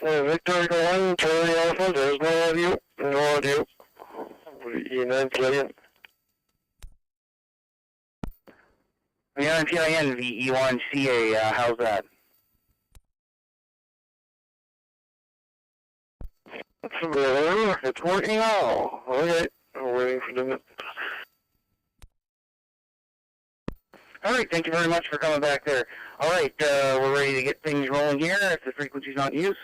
Victor Echo 1, Charlie Alpha, there's no audio. No audio. E9 Palladium. PIN VE1CA, how's that? That's better. It's working now. Alright, I'm waiting for them. Alright, thank you very much for coming back there. Alright, we're ready to get things rolling here if the frequency's not in use.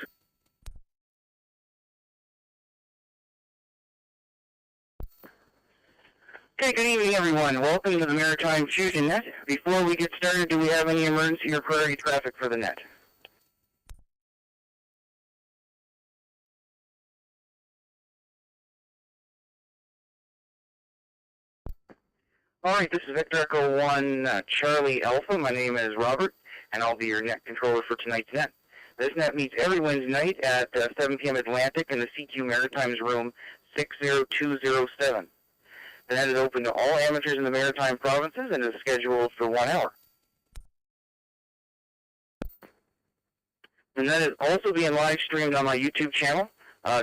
Okay, good evening everyone. Welcome to the Maritime Fusion Net. Before we get started, do we have any emergency or priority traffic for the net? Alright, this is Victor Echo 1 Charlie Alpha. My name is Robert, and I'll be your net controller for tonight's net. This net meets every Wednesday night at 7 p.m. Atlantic in the CQ Maritimes Room 60207. The net is open to all amateurs in the Maritime provinces and is scheduled for 1 hour. The net is also being live streamed on my YouTube channel.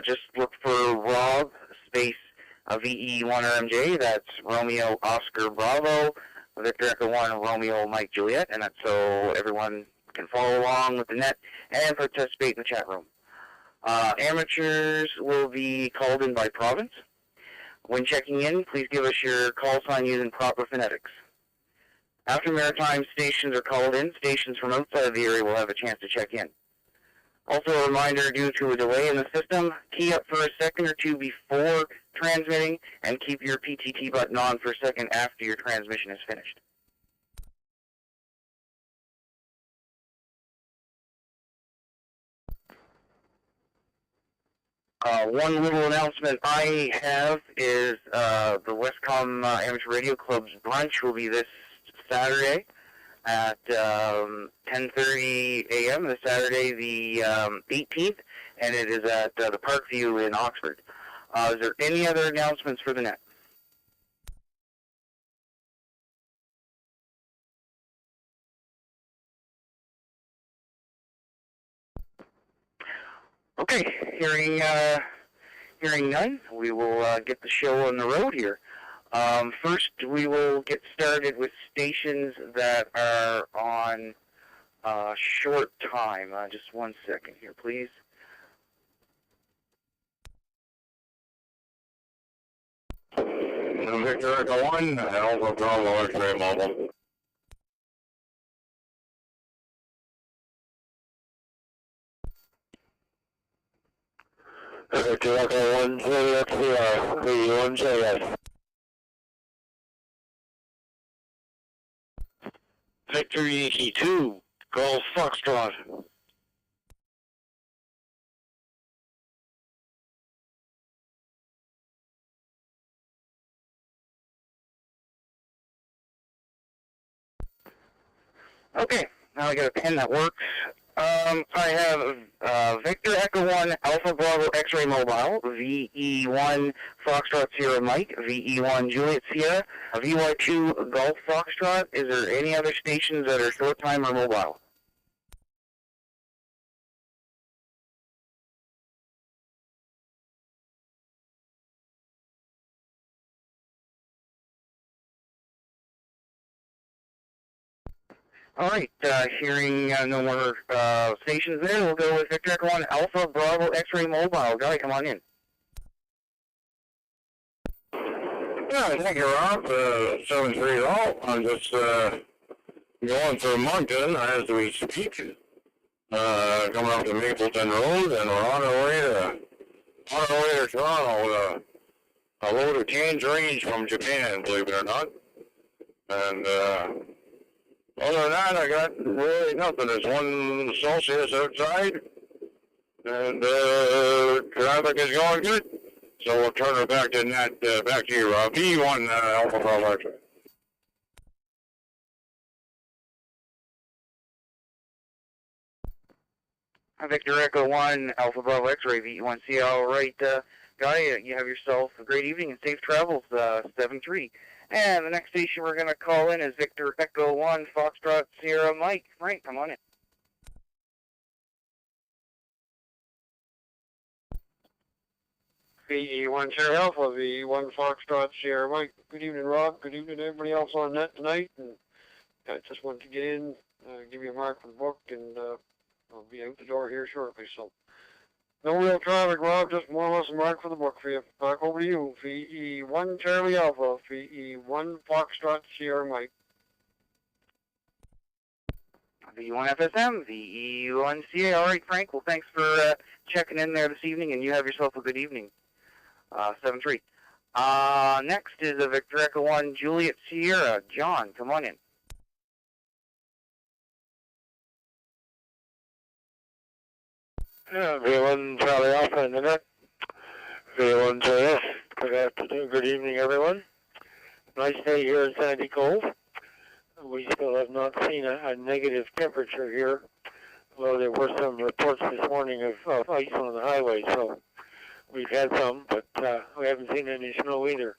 Just look for Rob space VE1RMJ. That's Romeo Oscar Bravo, Victor Echo 1 Romeo Mike Juliet, and that's so everyone can follow along with the net and participate in the chat room. Amateurs will be called in by province. When checking in, please give us your call sign using proper phonetics. After Maritime stations are called in, stations from outside of the area will have a chance to check in. Also a reminder, due to a delay in the system, key up for a second or two before transmitting and keep your PTT button on for a second after your transmission is finished. One little announcement I have is the Westcom Amateur Radio Club's brunch will be this Saturday at 10:30 a.m. this Saturday the 18th, and it is at the Parkview in Oxford. Is there any other announcements for the net? Okay, hearing none, we will get the show on the road here. First, we will get started with stations that are on short time. Just 1 second here, please. Victor Echo 1, Alpha Bravo X-ray Mobile. Victor Echo 1, JXCR, V1JS. Victor Yankee 2, Golf Foxtrot. Okay, now I got a pen that works. I have Victor Echo 1 Alpha Bravo X-ray Mobile, VE1 Foxtrot Sierra Mike, VE1 Juliet Sierra, a VY2 Golf Foxtrot. Is there any other stations that are short time or mobile? All right, hearing no more stations there, we'll go with Victor Echo 1 Alpha Bravo X-ray Mobile. Guy, come on in. Yeah, thank you, Rob. 730. I'm just going through Moncton as we speak. Coming up to Mapleton Road, and we're on our way to Toronto with a load of tangerines from Japan, believe it or not. And other than that, I got really nothing. There's 1 Celsius outside, and traffic is going good. So we'll turn it back to that. Back to you, Rob. V1 Alpha Bravo X-ray. Victor Echo 1 Alpha Bravo X-ray VE1C. All right, Guy, you have yourself a great evening and safe travels, 7-3. And the next station we're going to call in is Victor Echo 1 Foxtrot Sierra Mike. Frank, come on in. VE1 Cherry Alpha, VE1 Foxtrot Sierra Mike. Good evening, Rob. Good evening to everybody else on net tonight. And I just wanted to get in, give you a mark for the book, and I'll be out the door here shortly. So no real traffic, Rob. Just more or less a mark for the book for you. Back over to you. VE1 Charlie Alpha, VE1 Foxtrot Sierra Mike. VE1 FSM, VE1 CA. All right, Frank. Well, thanks for checking in there this evening, and you have yourself a good evening. 7-3. Next is a Victor Echo 1 Juliet Sierra. John, come on in. Yeah, V1 Charlie Alpha in the net. V1 JS. Good afternoon, good evening, everyone. Nice day here in Sandy Cove. We still have not seen a negative temperature here, although there were some reports this morning of ice on the highway, so we've had some, but we haven't seen any snow either.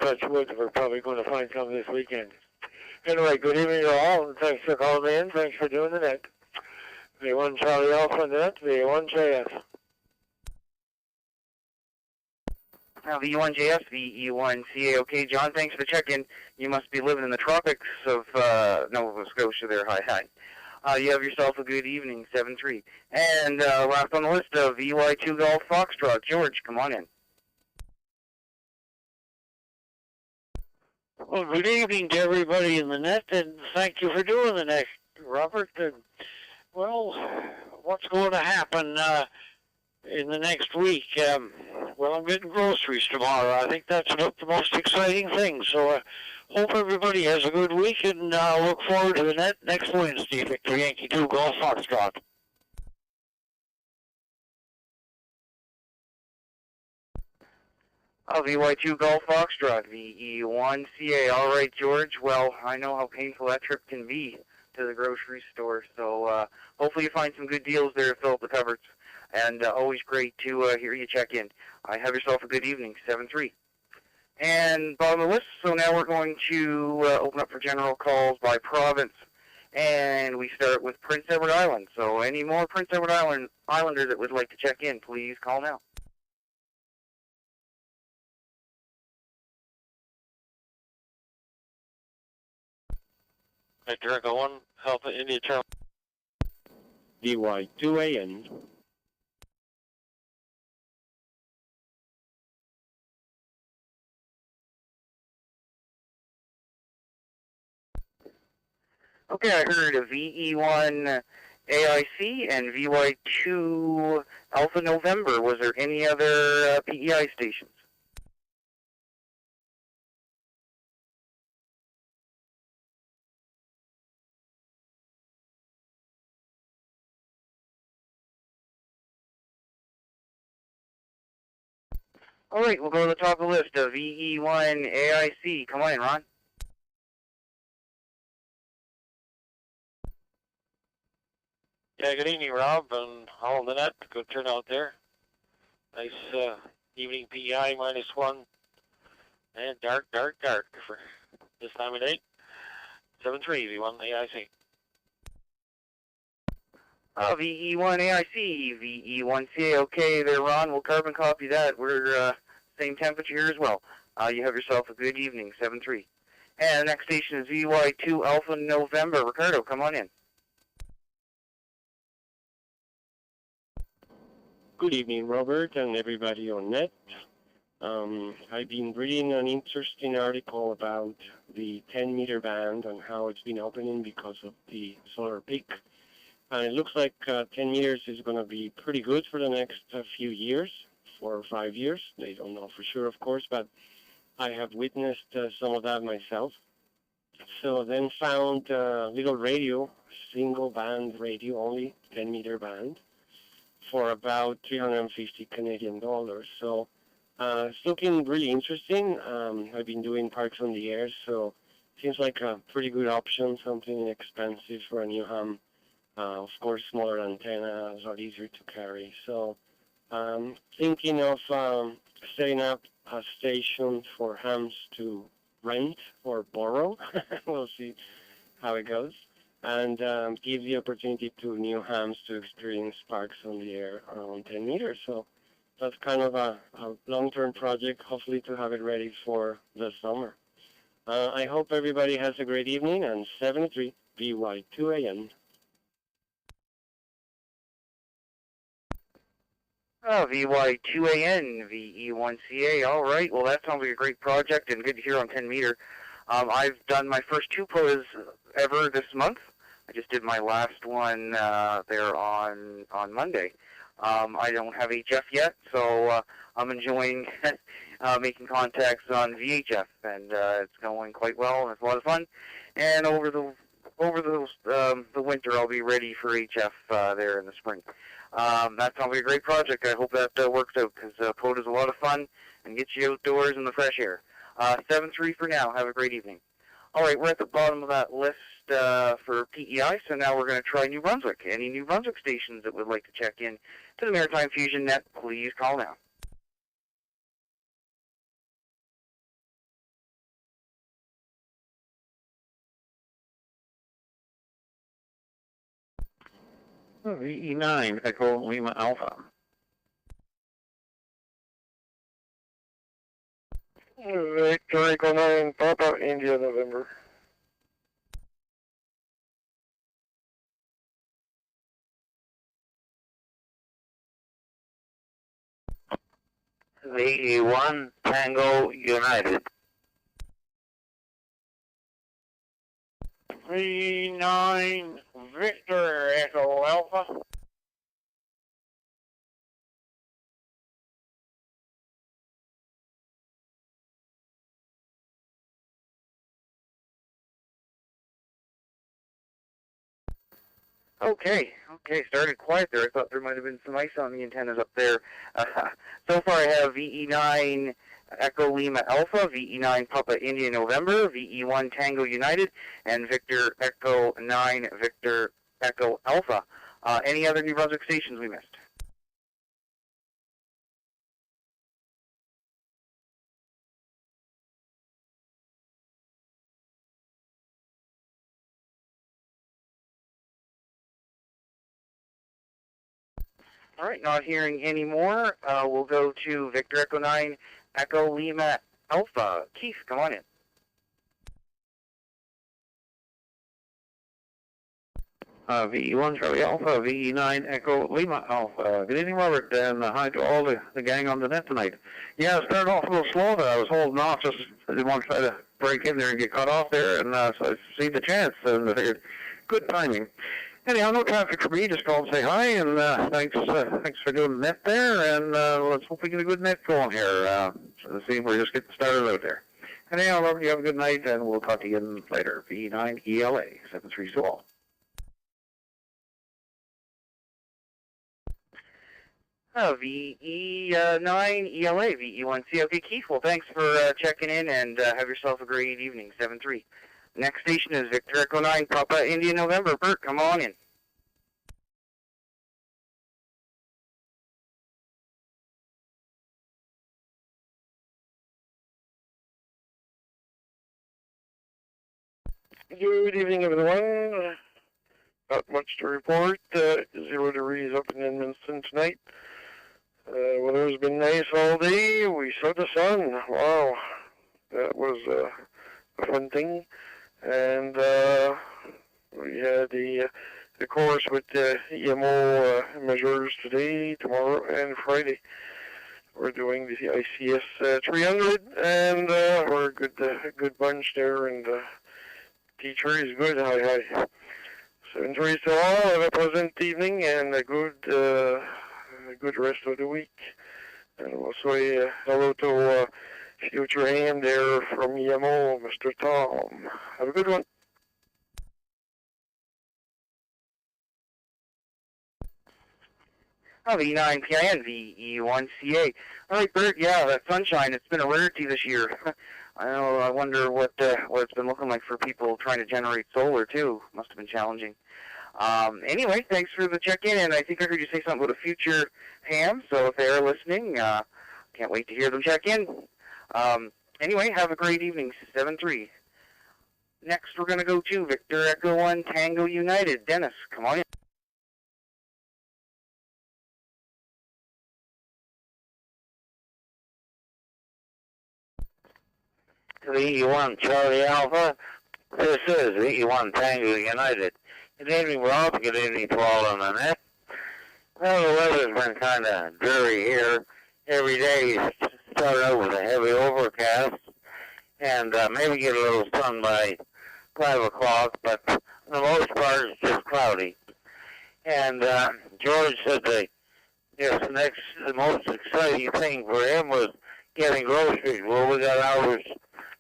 Touch wood, we're probably going to find some this weekend. Anyway, good evening to all, and thanks for calling in. Thanks for doing the net. V1 Charlie Alpha net, V1 JS. Now, VE1JS, VE1CA. Okay, John, thanks for the check-in. You must be living in the tropics of Nova Scotia there. Hi. You have yourself a good evening, 7-3. And last on the list, VY2 Golf Foxtrot. George, come on in. Well, good evening to everybody in the net, and thank you for doing the net, Robert. Well, what's going to happen in the next week? Well, I'm getting groceries tomorrow. I think that's about the most exciting thing. So hope everybody has a good week, and look forward to the net next Wednesday, Victor Yankee 2 Golf Foxtrot. VY2 Golf Foxtrot, VE1CA. All right, George. Well, I know how painful that trip can be to the grocery store, so hopefully you find some good deals there to fill up the cupboards. And always great to hear you check in. Have yourself a good evening, 7-3. And bottom of the list, so now we're going to open up for general calls by province. And we start with Prince Edward Island. So any more Prince Edward Islanders that would like to check in, please call now. Victor Echo 1, Alpha India Charlie. DY2AN. Okay, I heard a VE1 AIC and VY2 Alpha November. Was there any other PEI stations? All right, we'll go to the top of the list. VE1 AIC. Come on in, Ron. Yeah, good evening, Rob, and all in the net. Good turnout there. Nice evening PEI -1. And dark for this time of day. 7-3, V1 AIC. VE1 AIC, VE1CA. Okay there, Ron. We'll carbon copy that. We're same temperature here as well. You have yourself a good evening, 7-3. And the next station is VY2 Alpha November. Ricardo, come on in. Good evening, Robert, and everybody on net. I've been reading an interesting article about the 10-meter band and how it's been opening because of the solar peak. And it looks like 10 meters is going to be pretty good for the next few years, 4 or 5 years. They don't know for sure, of course, but I have witnessed some of that myself. So then found a little radio, single band radio, only 10-meter band, for about 350 Canadian dollars. So it's looking really interesting. I've been doing parks on the air, so it seems like a pretty good option, something inexpensive for a new ham. Of course, smaller antennas are easier to carry. So thinking of setting up a station for hams to rent or borrow. We'll see how it goes. And give the opportunity to new hams to experience parks on the air around 10 meters. So that's kind of a long-term project, hopefully to have it ready for the summer. I hope everybody has a great evening, and 73 VY2AN. VY2AN, VE1CA. All right. Well, that sounds like a great project and good to hear on 10 meter. I've done my first 2 quotas ever this month. I just did my last one there on Monday. I don't have HF yet, so I'm enjoying making contacts on VHF, and it's going quite well, and it's a lot of fun. And over the winter, I'll be ready for HF there in the spring. That sounds like a great project. I hope that works out, because quota's a lot of fun and gets you outdoors in the fresh air. 7-3 for now. Have a great evening. All right, we're at the bottom of that list for PEI, so now we're going to try New Brunswick. Any New Brunswick stations that would like to check in to the Maritime Fusion Net, please call now. VE9 Echo Lima Alpha. Victor Echo 9, Papa, India, November. VE1 Tango United. V9 Victor Echo Alpha. Okay, started quiet there. I thought there might have been some ice on the antennas up there. So far I have VE9 Echo Lima Alpha, VE9 Papa India November, VE1 Tango United, and Victor Echo 9 Victor Echo Alpha. Any other New Brunswick stations we missed? All right, not hearing any more. We'll go to Victor Echo 9 Echo Lima Alpha. Keith, come on in. VE1 Charlie Alpha, VE9 Echo Lima Alpha. Good evening, Robert, and hi to all the gang on the net tonight. Yeah, it started off a little slow there. I was holding off, just I didn't want to try to break in there and get cut off there, and so I see the chance, and I figured, good timing. Anyhow, no traffic for me. Just call and say hi, and thanks for doing the net there, and let's hope we get a good net going here. So see, we're just getting started out there. Anyhow, Robert, you have a good night, and we'll talk to you again later. V9 ELA 73 to all. VE9 ELA, VE1C. Okay, Keith, well, thanks for checking in, and have yourself a great evening, 7-3. Next station is Victor Echo 9, Papa India November. Bert, come on in. Good evening, everyone. Not much to report. 0 degrees up in Edmonton tonight. Weather's been nice all day. We saw the sun. Wow, that was a fun thing. And we had the course with EMO measures today, tomorrow, and Friday. We're doing the ICS 300, and we're a good bunch there, and teacher is good. Hi. 7-3 to all. Have a pleasant evening and a good rest of the week. And we'll say hello to future hand there from EMO, Mr. Tom. Have a good one. V9 PIN, VE1CA. All right, Bert, yeah, that sunshine, it's been a rarity this year. I wonder what it's been looking like for people trying to generate solar, too. Must have been challenging. Anyway, thanks for the check-in, and I think I heard you say something about a future ham, so if they are listening, can't wait to hear them check in. Anyway, have a great evening, 7-3. Next, we're going to go to Victor Echo 1 Tango United. Dennis, come on in. VE1 Charlie Alpha. This is VE1 Tango United. Good evening, Rob. Good evening to all on the net. Well, the weather's been kind of dreary here. Every day you start out with a heavy overcast, and maybe get a little sun by 5 o'clock, but for the most part it's just cloudy. And George said the most exciting thing for him was getting groceries. Well, we got ours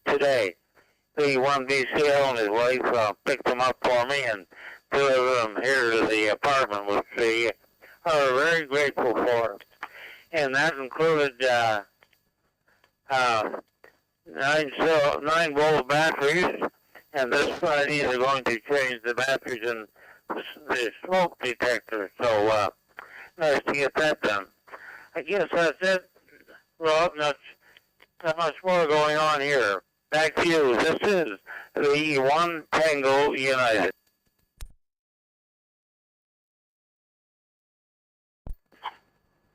today. The one BCL and his wife picked them up for me and delivered them here to the apartment, which we are very grateful for. And that included 9-volt batteries, and this Friday they're going to change the batteries in the smoke detector. So nice to get that done. I guess that's it, Rob. Not much more going on here. Back to you. This is the One Tango United.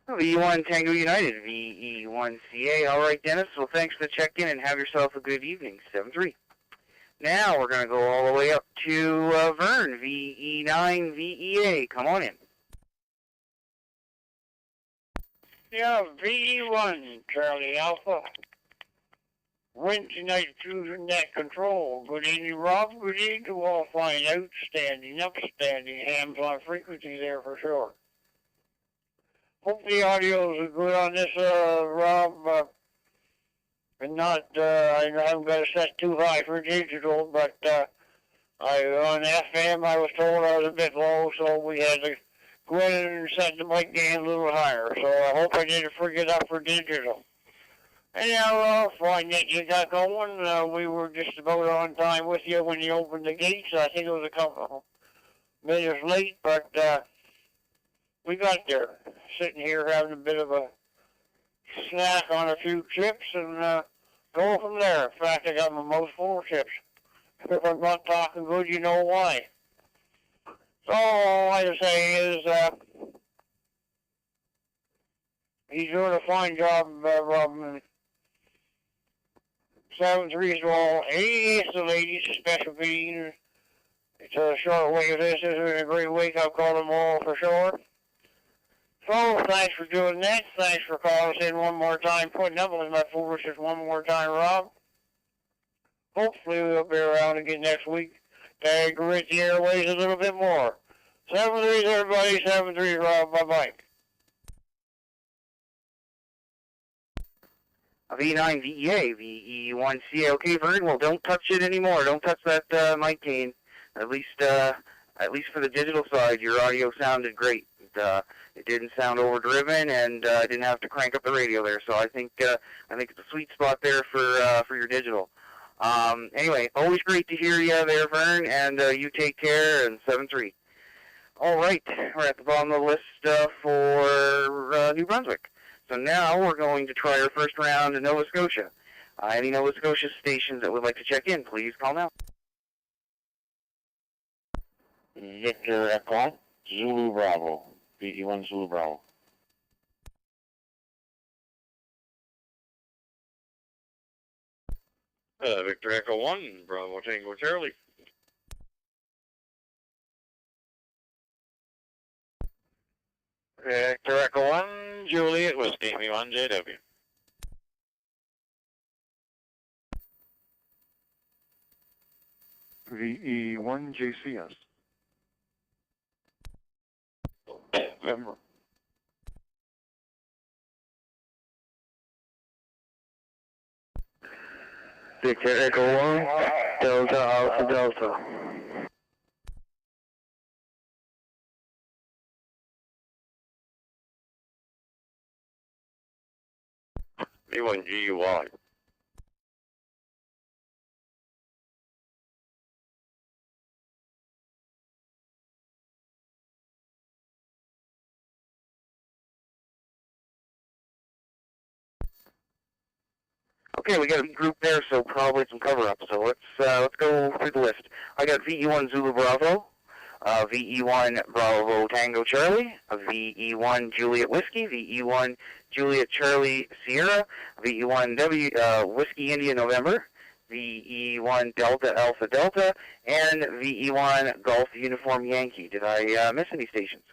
VE1 Tango United, VE1CA. All right, Dennis. Well, thanks for the check-in and have yourself a good evening. 7-3. Now we're going to go all the way up to Vern, VE9 VEA. Come on in. Yeah, VE1 Charlie Alpha. Maritime Fusion Net Control. Good evening, Rob. Good evening to all fine, outstanding, upstanding hams on frequency there for sure. Hope the audio is good on this, Rob. And not, I haven't got it set too high for digital, but on FM I was told I was a bit low, so we had to go in and set the mic gain a little higher. So I hope I didn't forget up for digital. Anyhow, fine that you got going. We were just about on time with you when you opened the gates. I think it was a couple minutes late, but we got there. Sitting here having a bit of a snack on a few chips and go from there. In fact, I got my mouth full of chips. If I'm not talking good, you know why. So all I can say is he's doing a fine job, Rob. 7-3 to all. Hey, the ladies, special meeting. It's a short wave. This isn't a great week. I'll call them all for sure. So, thanks for doing that. Thanks for calling us in one more time, putting up with my foolishness one more time, Rob. Hopefully we'll be around again next week to aggravate the airways a little bit more. 7-3, everybody. 7-3, Rob. Bye-bye. V9 VEA, VE1CA. Okay, Vern, well, don't touch it anymore. Don't touch that mic gain. At least for the digital side, your audio sounded great. It didn't sound overdriven, and I didn't have to crank up the radio there. So I think it's a sweet spot there for your digital. Anyway, always great to hear you there, Vern, and you take care. And 7-3. All right, we're at the bottom of the list for New Brunswick. So now we're going to try our first round in Nova Scotia. Any Nova Scotia stations that would like to check in, please call now. Victor Echo, Zulu Bravo, VE1 Zulu Bravo. Victor Echo 1, Bravo Tango Charlie. Victor Echo 1, Juliet Whiskey, V1 JW. VE1 JCS. November. Victor Echo 1, Delta Alpha Delta. V1 GUI. Okay, we got a group there, so probably some cover-up. So let's go through the list. I got VE1 Zulu Bravo, VE1 Bravo Tango Charlie, VE1 Juliet Whiskey, VE1 Juliet Charlie Sierra, VE1 Whiskey India November, VE1 Delta Alpha Delta, and VE1 Golf Uniform Yankee. Did I miss any stations?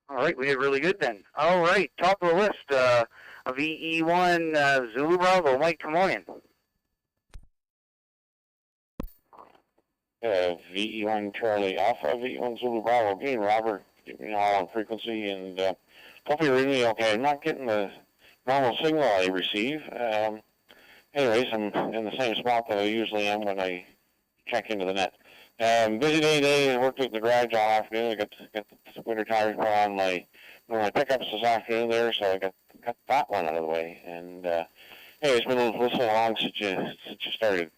All right, we did really good then. All right, top of the list, VE1 Zulu Bravo. Mike, come on in. VE1 Charlie Alpha, VE1 Zulu Bravo. Again, Robert, all on frequency, and hope you're reading me okay. I'm not getting the normal signal I receive. Anyways, I'm in the same spot that I usually am when I check into the net. Busy day today. I worked at the garage all afternoon. I got the winter tires put on my pickups this afternoon there, so I got that one out of the way. And it's been a little so long since you started.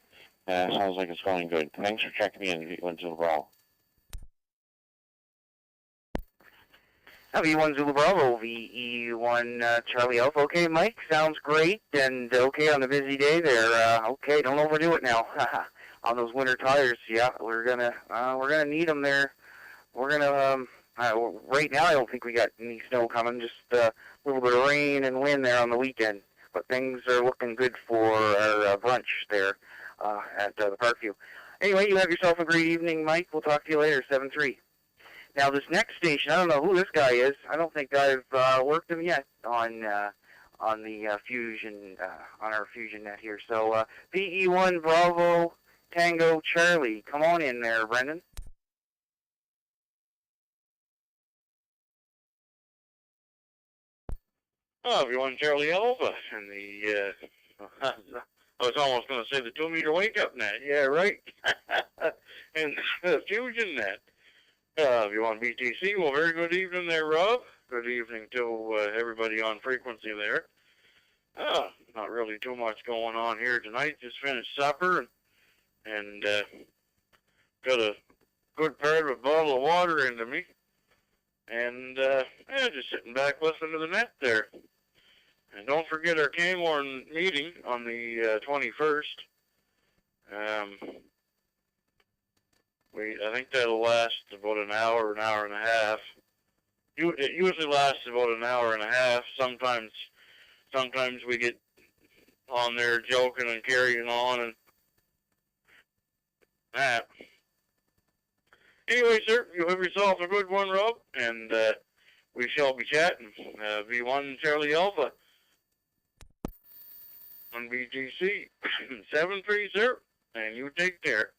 Sounds like it's going good. Thanks for checking in, V1 Zulu Bravo. V1 Zulu Bravo, VE1 Charlie Alpha. Okay, Mike, sounds great, and okay on the busy day there. Okay, don't overdo it now. On those winter tires, yeah, we're gonna need them there. We're gonna right now I don't think we got any snow coming, just a little bit of rain and wind there on the weekend. But things are looking good for our brunch there at the Parkview. Anyway, you have yourself a great evening, Mike. We'll talk to you later, 7-3. Now this next station, I don't know who this guy is. I don't think I've worked him yet on the Fusion on our Fusion Net here. So VE1 Bravo Tango Charlie, come on in there, Brendan. Oh, V1 Charlie Alpha, and the I was almost going to say the 2-meter wake-up net. Yeah, right. And the Fusion Net. V1 BTC, well, very good evening there, Rob. Good evening to everybody on frequency there. Not really too much going on here tonight. Just finished supper and got a good part of a bottle of water into me. And just sitting back listening to the net there. And don't forget our K-Morn meeting on the 21st. I think that'll last about an hour and a half. It usually lasts about an hour and a half. Sometimes we get on there joking and carrying on and that. Anyway, sir, you have yourself a good one, Rob, and we shall be chatting. V1 Charlie Alpha on BGC 7-3, sir, and you take care.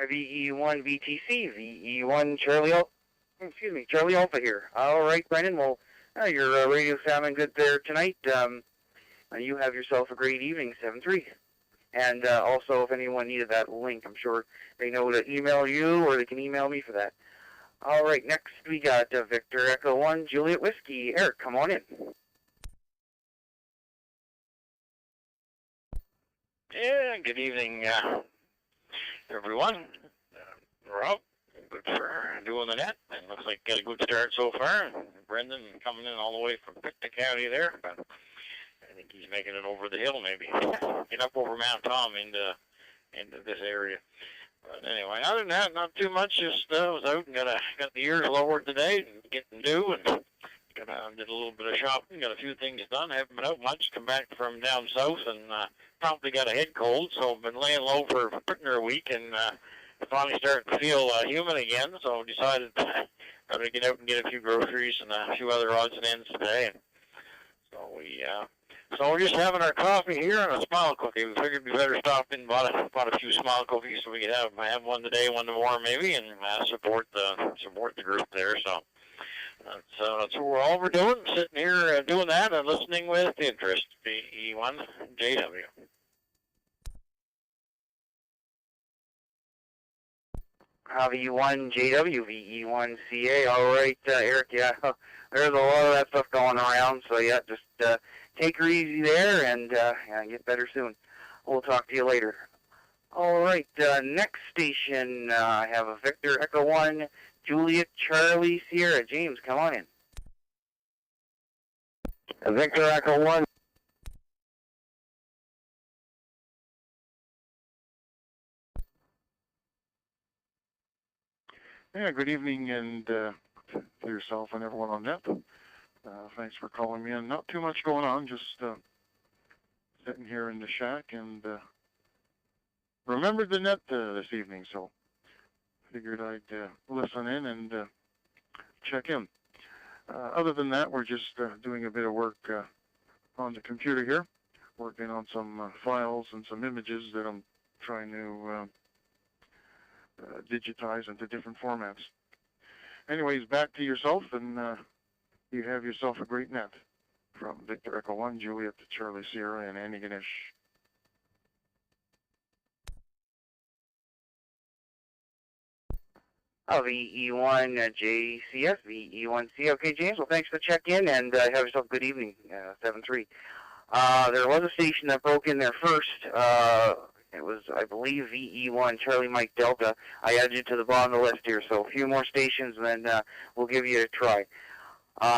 VE1 VTC, VE1 Charlie Alpha. Excuse me, Charlie Alpha here. All right, Brendan. Well, your radio sounding good there tonight. You have yourself a great evening, 7-3. And also, if anyone needed that link, I'm sure they know to email you, or they can email me for that. All right, next we got Victor Echo 1 Juliet Whiskey. Eric, come on in. Yeah, good evening, everyone. Rob, good for doing the net. It looks like got a good start so far. Brendan coming in all the way from Pictou County there. But I think he's making it over the hill maybe. Get up over Mount Tom into this area. But anyway, other than that, not too much. Just was out and got the ears lowered today and getting due and did a little bit of shopping. Got a few things done. Haven't been out much. Come back from down south and promptly got a head cold. So I've been laying low for pretty near a week and finally starting to feel human again. So decided to get out and get a few groceries and a few other odds and ends today. And so we're just having our coffee here and a smile cookie. We figured we better stop in and bought a few smile cookies so we could have one today, one tomorrow maybe, and support the group there. So that's all we're doing, sitting here doing that and listening with interest. VE1 JW. VE1 JW, VE1 CA. All right, Eric. Yeah, there's a lot of that stuff going around. So yeah, just take her easy there and get better soon. We'll talk to you later. All right, next station, I have a Victor Echo 1, Juliet Charlie Sierra. James, come on in. Victor Echo 1. Yeah, good evening, and to yourself and everyone on net. Thanks for calling me in. Not too much going on, just sitting here in the shack, and remembered the net this evening, so figured I'd listen in and check in. Other than that, we're just doing a bit of work on the computer here, working on some files and some images that I'm trying to digitize into different formats. Anyways, back to yourself, and you have yourself a great net. From Victor Echo 1, Juliet to Charlie Sierra, and Annie Ganesh. VE1 JCS, VE1C. Okay, James, well, thanks for the check-in, and have yourself a good evening, 7-3. There was a station that broke in there first. It was, I believe, VE1 Charlie Mike Delta. I added you to the bottom of the list here, so a few more stations, and then we'll give you a try.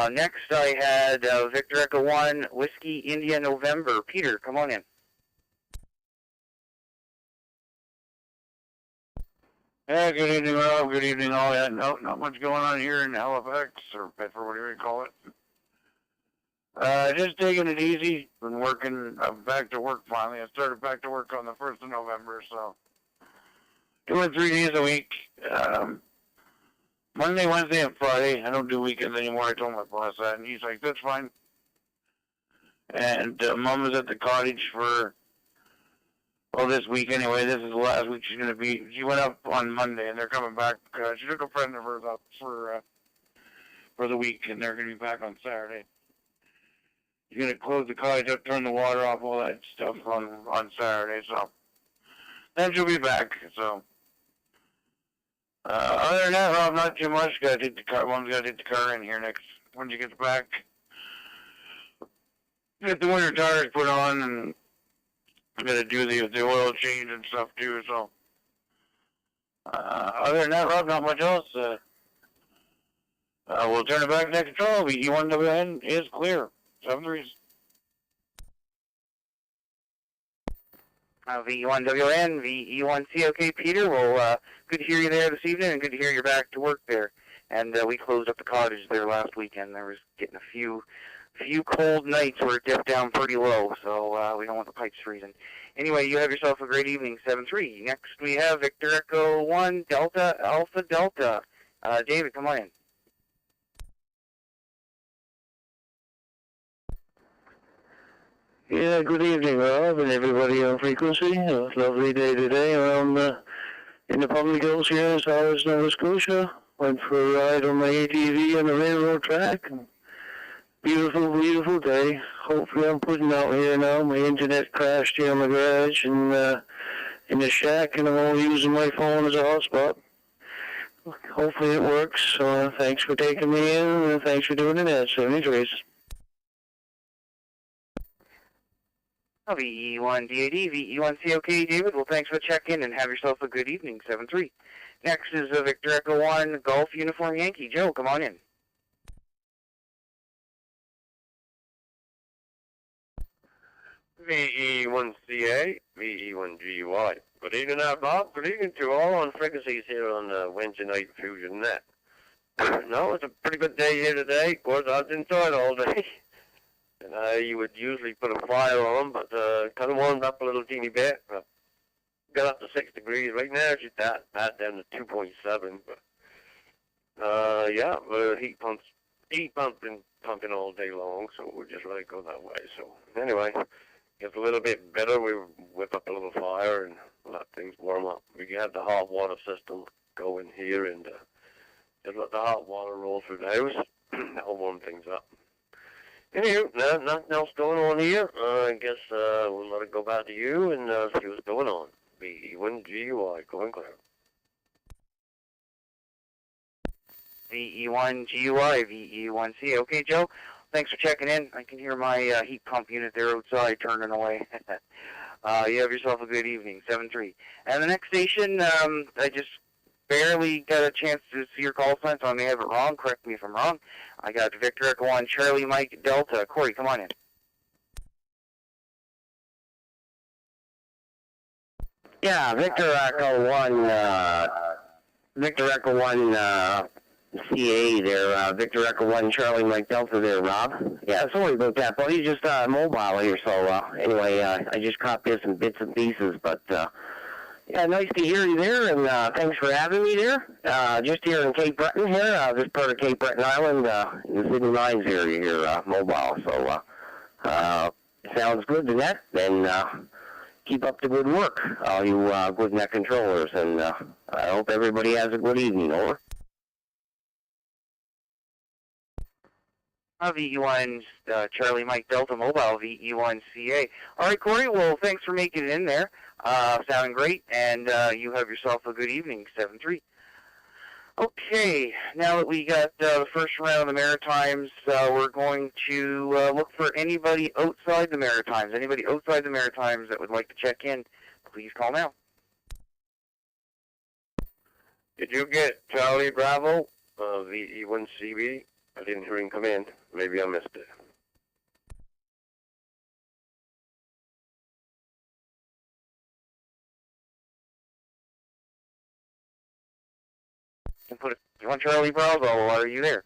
Next, I had Victor Echo 1, Whiskey India November. Peter, come on in. Yeah, good evening, Rob. Good evening, all. Yeah, no, not much going on here in Halifax, or Bedford, whatever you call it. Just taking it easy. Been working, back to work finally. I started back to work on the 1st of November, so doing 3 days a week. Monday, Wednesday, and Friday. I don't do weekends anymore. I told my boss that, and he's like, that's fine. And Mom was at the cottage for, well, this week anyway. This is the last week she's going to be. She went up on Monday, and they're coming back. She took a friend of hers up for the week, and they're going to be back on Saturday. She's going to close the cottage up, turn the water off, all that stuff on Saturday. So then she'll be back. So other than that, Rob, not too much. Got to take the car. Mom's got to take the car in here next when she gets back. Get the winter tires put on, and I'm going to do the oil change and stuff too. So other than that, Rob, not much else. We'll turn it back next control. E1WN is clear. 7-3. VE1WN, VE1C. Okay, Peter. Well, good to hear you there this evening, and good to hear you're back to work there. And we closed up the cottage there last weekend. There was getting a few cold nights where it dipped down pretty low, so we don't want the pipes freezing. Anyway, you have yourself a great evening, 7-3. Next we have Victor Echo 1, Delta, Alpha Delta. David, come on in. Yeah, good evening, Rob, and everybody on frequency. A lovely day today. I'm in the public hills here in South Nova Scotia. Went for a ride on my ATV on the railroad track. Beautiful, beautiful day. Hopefully I'm putting out here now. My internet crashed here in my garage and in the shack, and I'm only using my phone as a hotspot. Hopefully it works. So thanks for taking me in, and thanks for doing it. 73. VE1 DAD, VE1C. Okay, David. Well, thanks for the check-in, and have yourself a good evening, 7-3. Next is Victor Echo 1, Golf Uniform Yankee. Joe, come on in. VE1CA, VE1GY. Good evening, Bob. Good evening to all on frequencies here on Wednesday Night Fusion Net. No, it's a pretty good day here today. Of course, I was inside all day. And you would usually put a fire on, but kind of warmed up a little teeny bit. Got up to 6 degrees. Right now, it's that down to 2.7. But yeah, heat pumping all day long, so we'll just let it go that way. So anyway, gets a little bit better. We whip up a little fire and let things warm up. We got the hot water system going here, and just let the hot water roll through the house. That'll warm things up. Anywho, nothing else going on here. I guess we'll let it go back to you and see what's going on. VE1GUI, going clear. VE1GUI, VE1C. Okay, Joe, thanks for checking in. I can hear my heat pump unit there outside turning away. You have yourself a good evening, 7-3. And the next station, I just barely got a chance to see your call sign, so I may have it wrong. Correct me if I'm wrong. I got Victor Echo 1, Charlie Mike Delta. Corey, come on in. Yeah, Victor Echo 1, CA there, Victor Echo 1, Charlie Mike Delta there, Rob. Yeah, sorry about that, buddy, just mobile here, so anyway, I just caught this in bits and pieces, but yeah, nice to hear you there, and thanks for having me there. Just here in Cape Breton here, this part of Cape Breton Island, in the Sydney Mines area here, mobile, so sounds good to that, then keep up the good work, all you good net controllers, and I hope everybody has a good evening, over. VE1 Charlie Mike Delta Mobile, VE1 CA. All right, Corey, well, thanks for making it in there. Sounding great, and you have yourself a good evening, 7-3. Okay, now that we got the first round of the Maritimes, we're going to look for anybody outside the Maritimes. Anybody outside the Maritimes that would like to check in, please call now. Did you get Charlie Bravo, VE1CB? I didn't hear him come in. Maybe I missed it. You want Charlie Bravo, or are you there?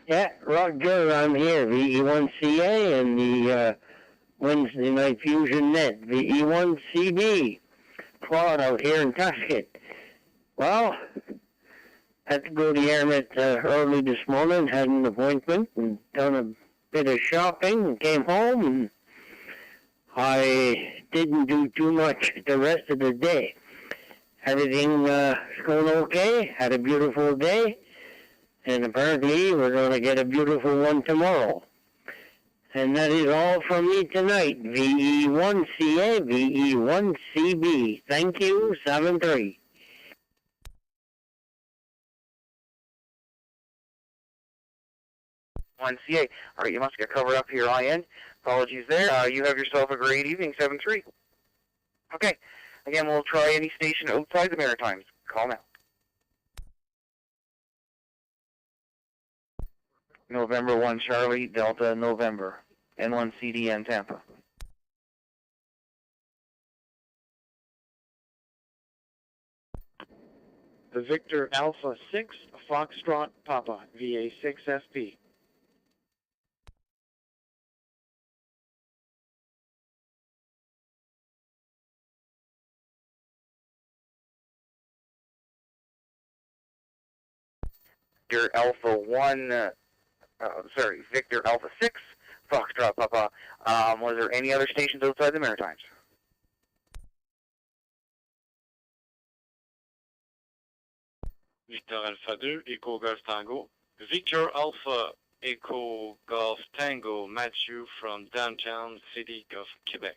Yeah, Roger, I'm here, VE1CA, and the Wednesday Night Fusion Net, VE1CB. Claude out here in Tuscan. Well, had to go to the airmet early this morning, had an appointment, and done a bit of shopping, and came home, and I didn't do too much the rest of the day. Everything going okay, had a beautiful day, and apparently we're going to get a beautiful one tomorrow. And that is all from me tonight. VE1CA, VE1CB. Thank you, 7-3. 1CA. All right, you must get covered up here on end. Apologies there. You have yourself a great evening, 7-3. Okay. Again, we'll try any station outside the Maritimes. Call now. November 1 Charlie, Delta November. N1 CDN Tampa. The Victor Alpha 6, Foxtrot Papa, VA6FP. Victor Alpha 1, Victor Alpha 6, Foxtrot Papa. Was there any other stations outside the Maritimes? Victor Alpha 2, Echo Golf Tango. Victor Alpha Echo Golf Tango, Matthew from downtown city of Quebec.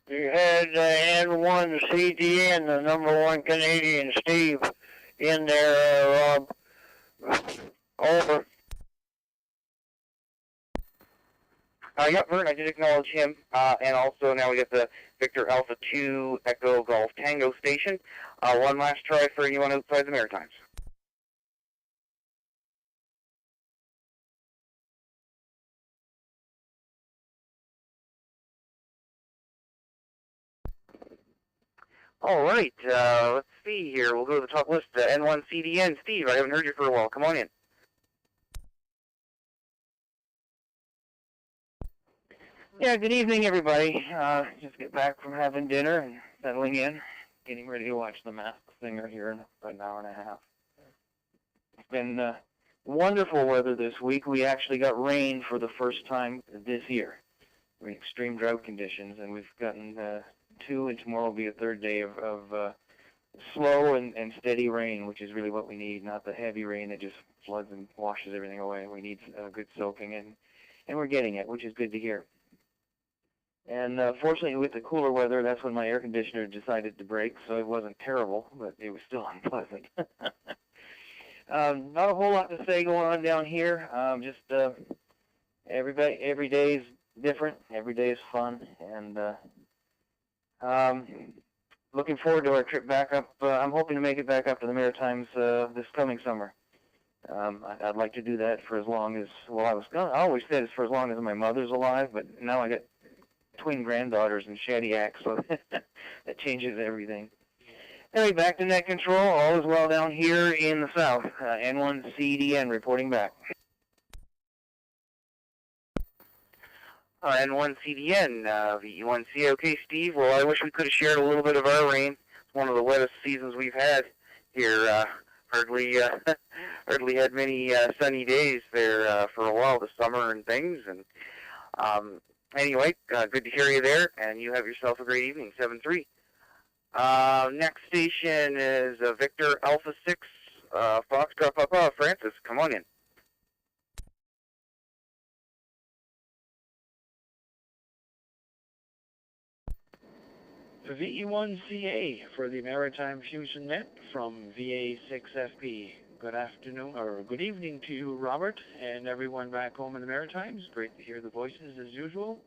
You had N1 CDN, the #1 Canadian Steve, in there, Rob. Over. Yep, Vern, I did acknowledge him. And also now we get the Victor Alpha 2 Echo Golf Tango station. One last try for anyone outside the Maritimes. All right, let's see here. We'll go to the top list. N1 CDN. Steve, I haven't heard you for a while. Come on in. Yeah, good evening, everybody. Just get back from having dinner and settling in, getting ready to watch The Masked Singer here in about an hour and a half. It's been wonderful weather this week. We actually got rain for the first time this year. We're in extreme drought conditions, and we've gotten 2, and tomorrow will be a third day of slow and steady rain, which is really what we need, not the heavy rain that just floods and washes everything away. We need good soaking, and we're getting it, which is good to hear. And fortunately, with the cooler weather, that's when my air conditioner decided to break, so it wasn't terrible, but it was still unpleasant. Not a whole lot to say going on down here. Just every day is different. Every day is fun, and looking forward to our trip back up. I'm hoping to make it back up to the Maritimes this coming summer. I'd like to do that for as long as, well, I always said it's for as long as my mother's alive, but now I got twin granddaughters in Shadiac, so that changes everything. Anyway, back to net control. All is well down here in the south. N1CDN reporting back. N1CDN, VE1C. Okay, Steve. Well, I wish we could have shared a little bit of our rain. It's one of the wettest seasons we've had here. Hardly had many sunny days there for a while this summer and things. And anyway, good to hear you there, and you have yourself a great evening. 7-3. Next station is Victor Alpha 6, Foxtrot Papa. Francis, come on in. VE1CA for the Maritime Fusion Net from VA6FP. Good afternoon, or good evening to you, Robert, and everyone back home in the Maritimes. Great to hear the voices as usual.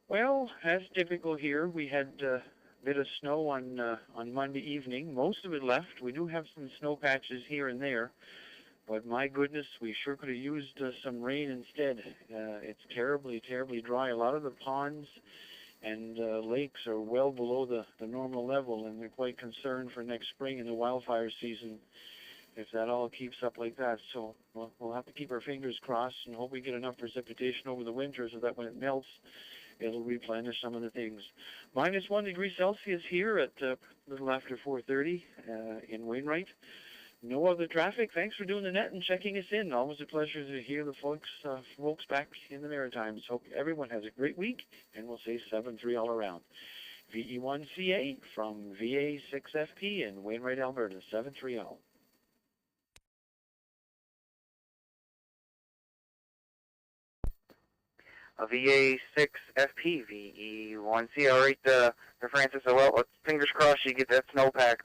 Well, as typical here, we had a bit of snow on Monday evening. Most of it left. We do have some snow patches here and there, but my goodness, we sure could have used some rain instead. It's terribly, terribly dry. A lot of the ponds and lakes are well below the normal level, and they're quite concerned for next spring and the wildfire season if that all keeps up like that. So we'll have to keep our fingers crossed and hope we get enough precipitation over the winter so that when it melts, it'll replenish some of the things. -1 degree Celsius here at a little after 4:30 in Wainwright. No other traffic. Thanks for doing the net and checking us in. Always a pleasure to hear the folks back in the Maritimes. Hope everyone has a great week, and we'll say 7-3 all around. VE1CA from VA6FP in Wainwright, Alberta. 7-3 all. VA6FP, VE1C. All right, Francis. Well, let's fingers crossed you get that snowpack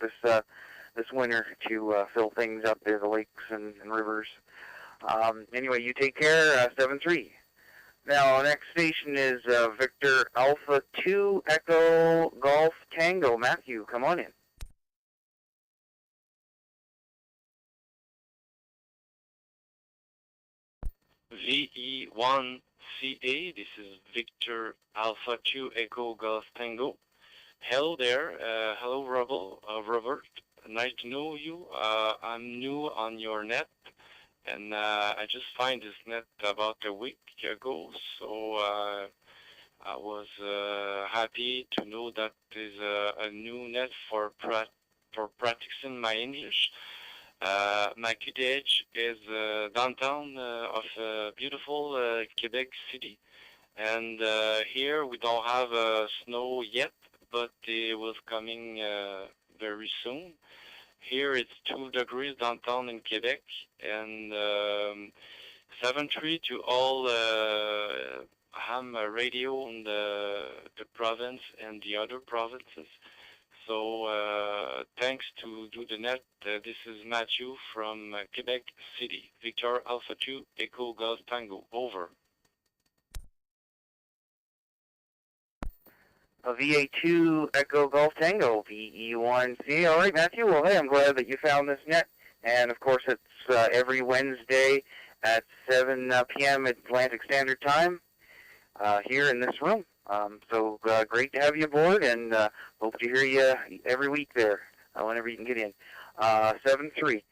this winter to fill things up there, the lakes and rivers. Anyway, you take care. 7-3. Now, our next station is Victor Alpha 2 Echo Golf Tango. Matthew, come on in. VE1CA, this is Victor Alpha 2 Echo Golf Tango. Hello there. Hello, Robert. Nice to know you. I'm new on your net, and I just find this net about a week ago, so I was happy to know that there's a new net for practicing my English. My QTH is downtown of beautiful Quebec City, and here we don't have snow yet, but it was coming very soon. Here it's 2 degrees downtown in Quebec, and 7-3 to all ham radio in the province and the other provinces. So thanks to do the net. This is Matthew from Quebec City. Victor Alpha 2 Echo Golf Tango. Over. VA2 Echo Golf Tango, VE1C. All right, Matthew. Well, hey, I'm glad that you found this net. And, of course, it's every Wednesday at 7 p.m. Atlantic Standard Time here in this room. So great to have you aboard, and hope to hear you every week there whenever you can get in. 7-3.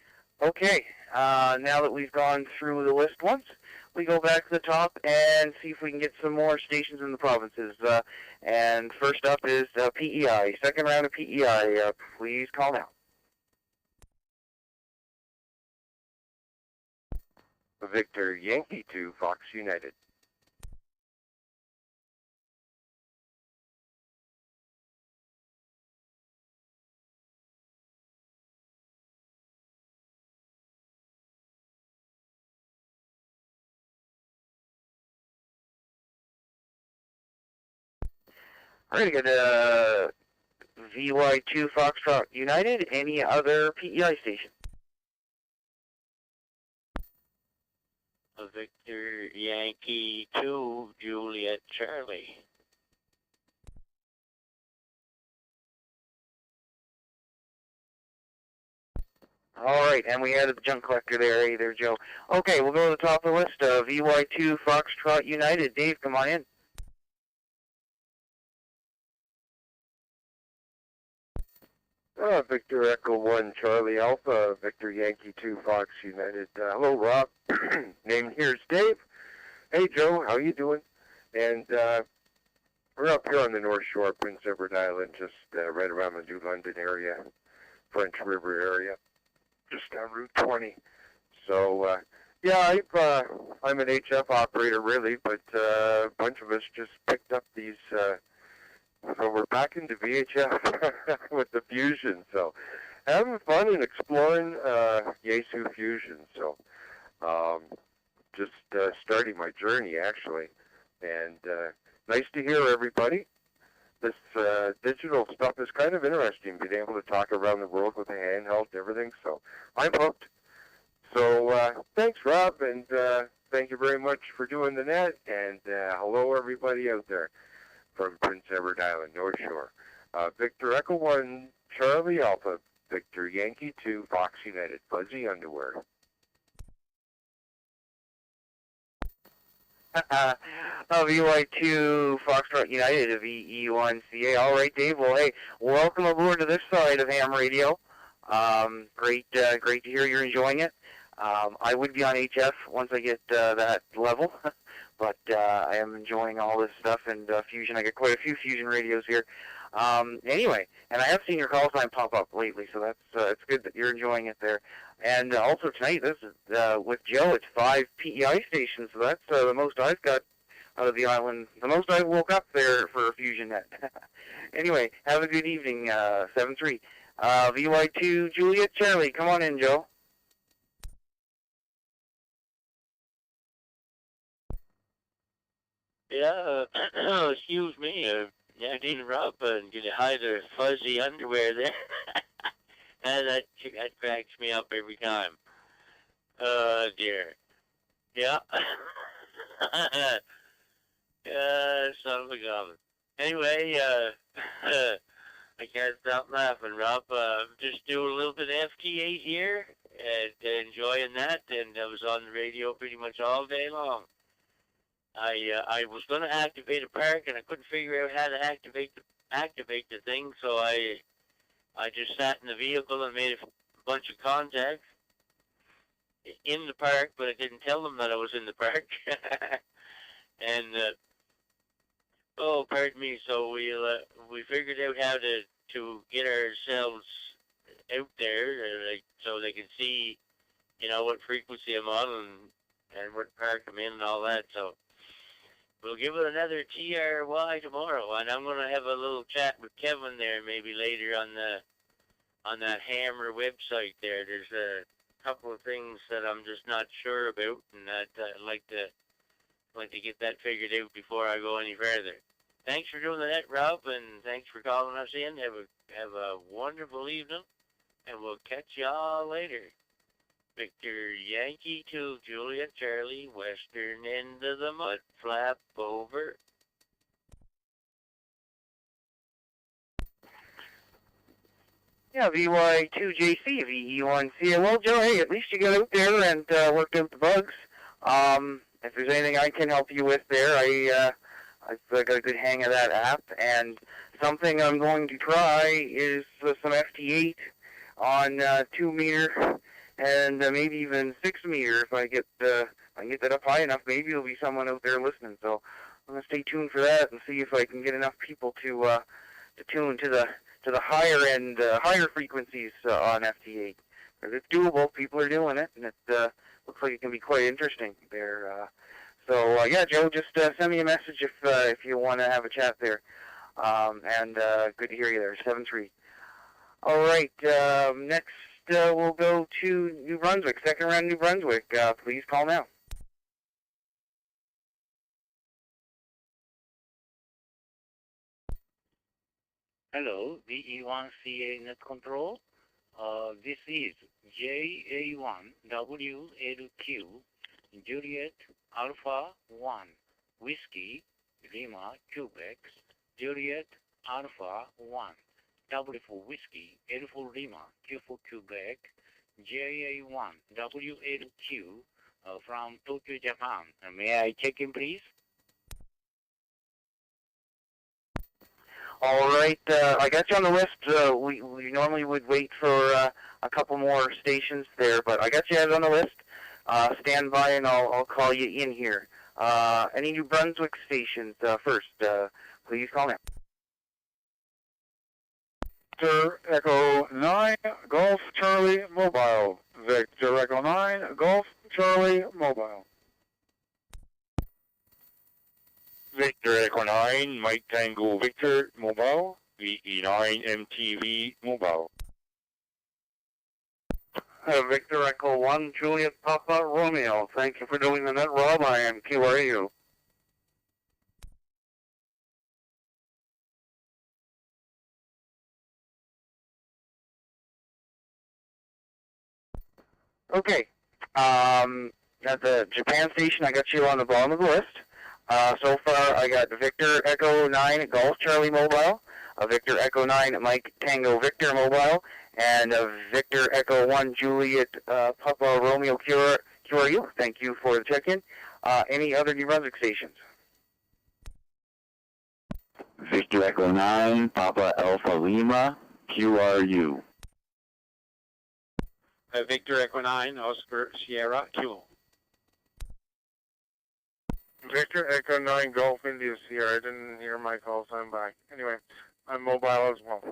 Okay, now that we've gone through the list once, we go back to the top and see if we can get some more stations in the provinces. And first up is PEI. Second round of PEI. Please call now. Victor Yankee to Fox United. We're going to get VY2 Foxtrot United. Any other PEI station? Victor Yankee 2, Juliet Charlie. All right, and we added the junk collector there. Hey there, Joe. Okay, we'll go to the top of the list. VY2 Foxtrot United. Dave, come on in. Victor Echo 1 Charlie Alpha, Victor Yankee 2 Fox United. Hello, Rob. Name here is Dave. Hey, Joe, how you doing? And we're up here on the North Shore, Prince Edward Island, just right around the New London area, French River area, just on Route 20. So, yeah, I'm an HF operator, really, but a bunch of us just picked up these... So we're back into VHF with the Fusion. So having fun and exploring Yaesu Fusion. So just starting my journey, actually. And nice to hear everybody. This digital stuff is kind of interesting, being able to talk around the world with a handheld and everything. So I'm hooked. So thanks, Rob, and thank you very much for doing the net. And hello, everybody out there from Prince Edward Island, North Shore. Victor Echo 1, Charlie Alpha, Victor Yankee 2, Fox United, Fuzzy Underwear. VY2 Foxtrot United, VE1CA. All right, Dave. Well, hey, welcome aboard to this side of ham radio. Great to hear you're enjoying it. I would be on HF once I get that level. But I am enjoying all this stuff, and Fusion, I get quite a few Fusion radios here. Anyway, and I have seen your call sign pop up lately, so that's it's good that you're enjoying it there. And also tonight, this is with Joe, it's 5 PEI stations, so that's the most I've got out of the island, the most I woke up there for Fusion Net. Anyway, have a good evening, 7-3. VY2 Juliet Charlie, come on in, Joe. Yeah, excuse me, yeah, I need to rub and get a hide of fuzzy underwear there. And that cracks me up every time. Oh, dear. Yeah. Son of a gun. Anyway, I can't stop laughing, Rob. Just doing a little bit of FT8 here, and enjoying that, and I was on the radio pretty much all day long. I was going to activate a park, and I couldn't figure out how to activate the thing, so I just sat in the vehicle and made a bunch of contacts in the park, but I didn't tell them that I was in the park. And oh, pardon me. So we figured out how to get ourselves out there, so they can see, what frequency I'm on and what park I'm in and all that. So we'll give it another TRY tomorrow, and I'm gonna have a little chat with Kevin there maybe later on that Hammer website there. There's a couple of things that I'm just not sure about, and that I'd like to get that figured out before I go any further. Thanks for doing the net, Rob, and thanks for calling us in. Have a wonderful evening, and we'll catch y'all later. Victor Yankee 2, Juliet Charlie, western end of the mud flap, over. Yeah, VY2JC, VE1CA. Well, Joe, hey, at least you got out there and worked out the bugs. If there's anything I can help you with there, I've got a good hang of that app. And something I'm going to try is some FT8 on 2 meter and maybe even 6 meter. If I get that up high enough, maybe there'll be someone out there listening. So I'm gonna stay tuned for that and see if I can get enough people to tune to the higher end, higher frequencies on FT8. Because it's doable. People are doing it, and it looks like it can be quite interesting there. So yeah, Joe, just send me a message if you want to have a chat there. And good to hear you there, 7-3. All right, next we'll go to New Brunswick, second round New Brunswick. Please call now. Hello, VE1CA Net Control. This is JA1WLQ Juliet Alpha 1 Whiskey Lima Quebec Juliet Alpha 1 W for Whiskey L for Lima Q for Quebec JA1WLQ from Tokyo, Japan. May I check in, please? All right, I got you on the list. We normally would wait for a couple more stations there, but I got you on the list. Stand by and I'll call you in here. Any New Brunswick stations first? Please call now. Victor Echo 9 Golf Charlie Mobile. Victor Echo 9 Golf Charlie Mobile. Victor Echo 9, Mike Tango Victor Mobile, VE9 MTV Mobile. Victor Echo 1, Juliet Papa Romeo. Thank you for doing the net, Rob. I am QRU. Okay. At the Japan station, I got you on the bottom of the list. So far, I got Victor Echo 9 Golf Charlie Mobile, Victor Echo 9 Mike Tango Victor Mobile, and Victor Echo 1 Juliet Papa Romeo QRU. Thank you for the check-in. Any other New Brunswick stations? Victor Echo 9, Papa Alpha Lima, QRU. Victor Echo 9, Oscar Sierra, Kilo. Victor Echo 9 Golf India Sierra. I didn't hear my call, so I'm back. Anyway, I'm mobile as well.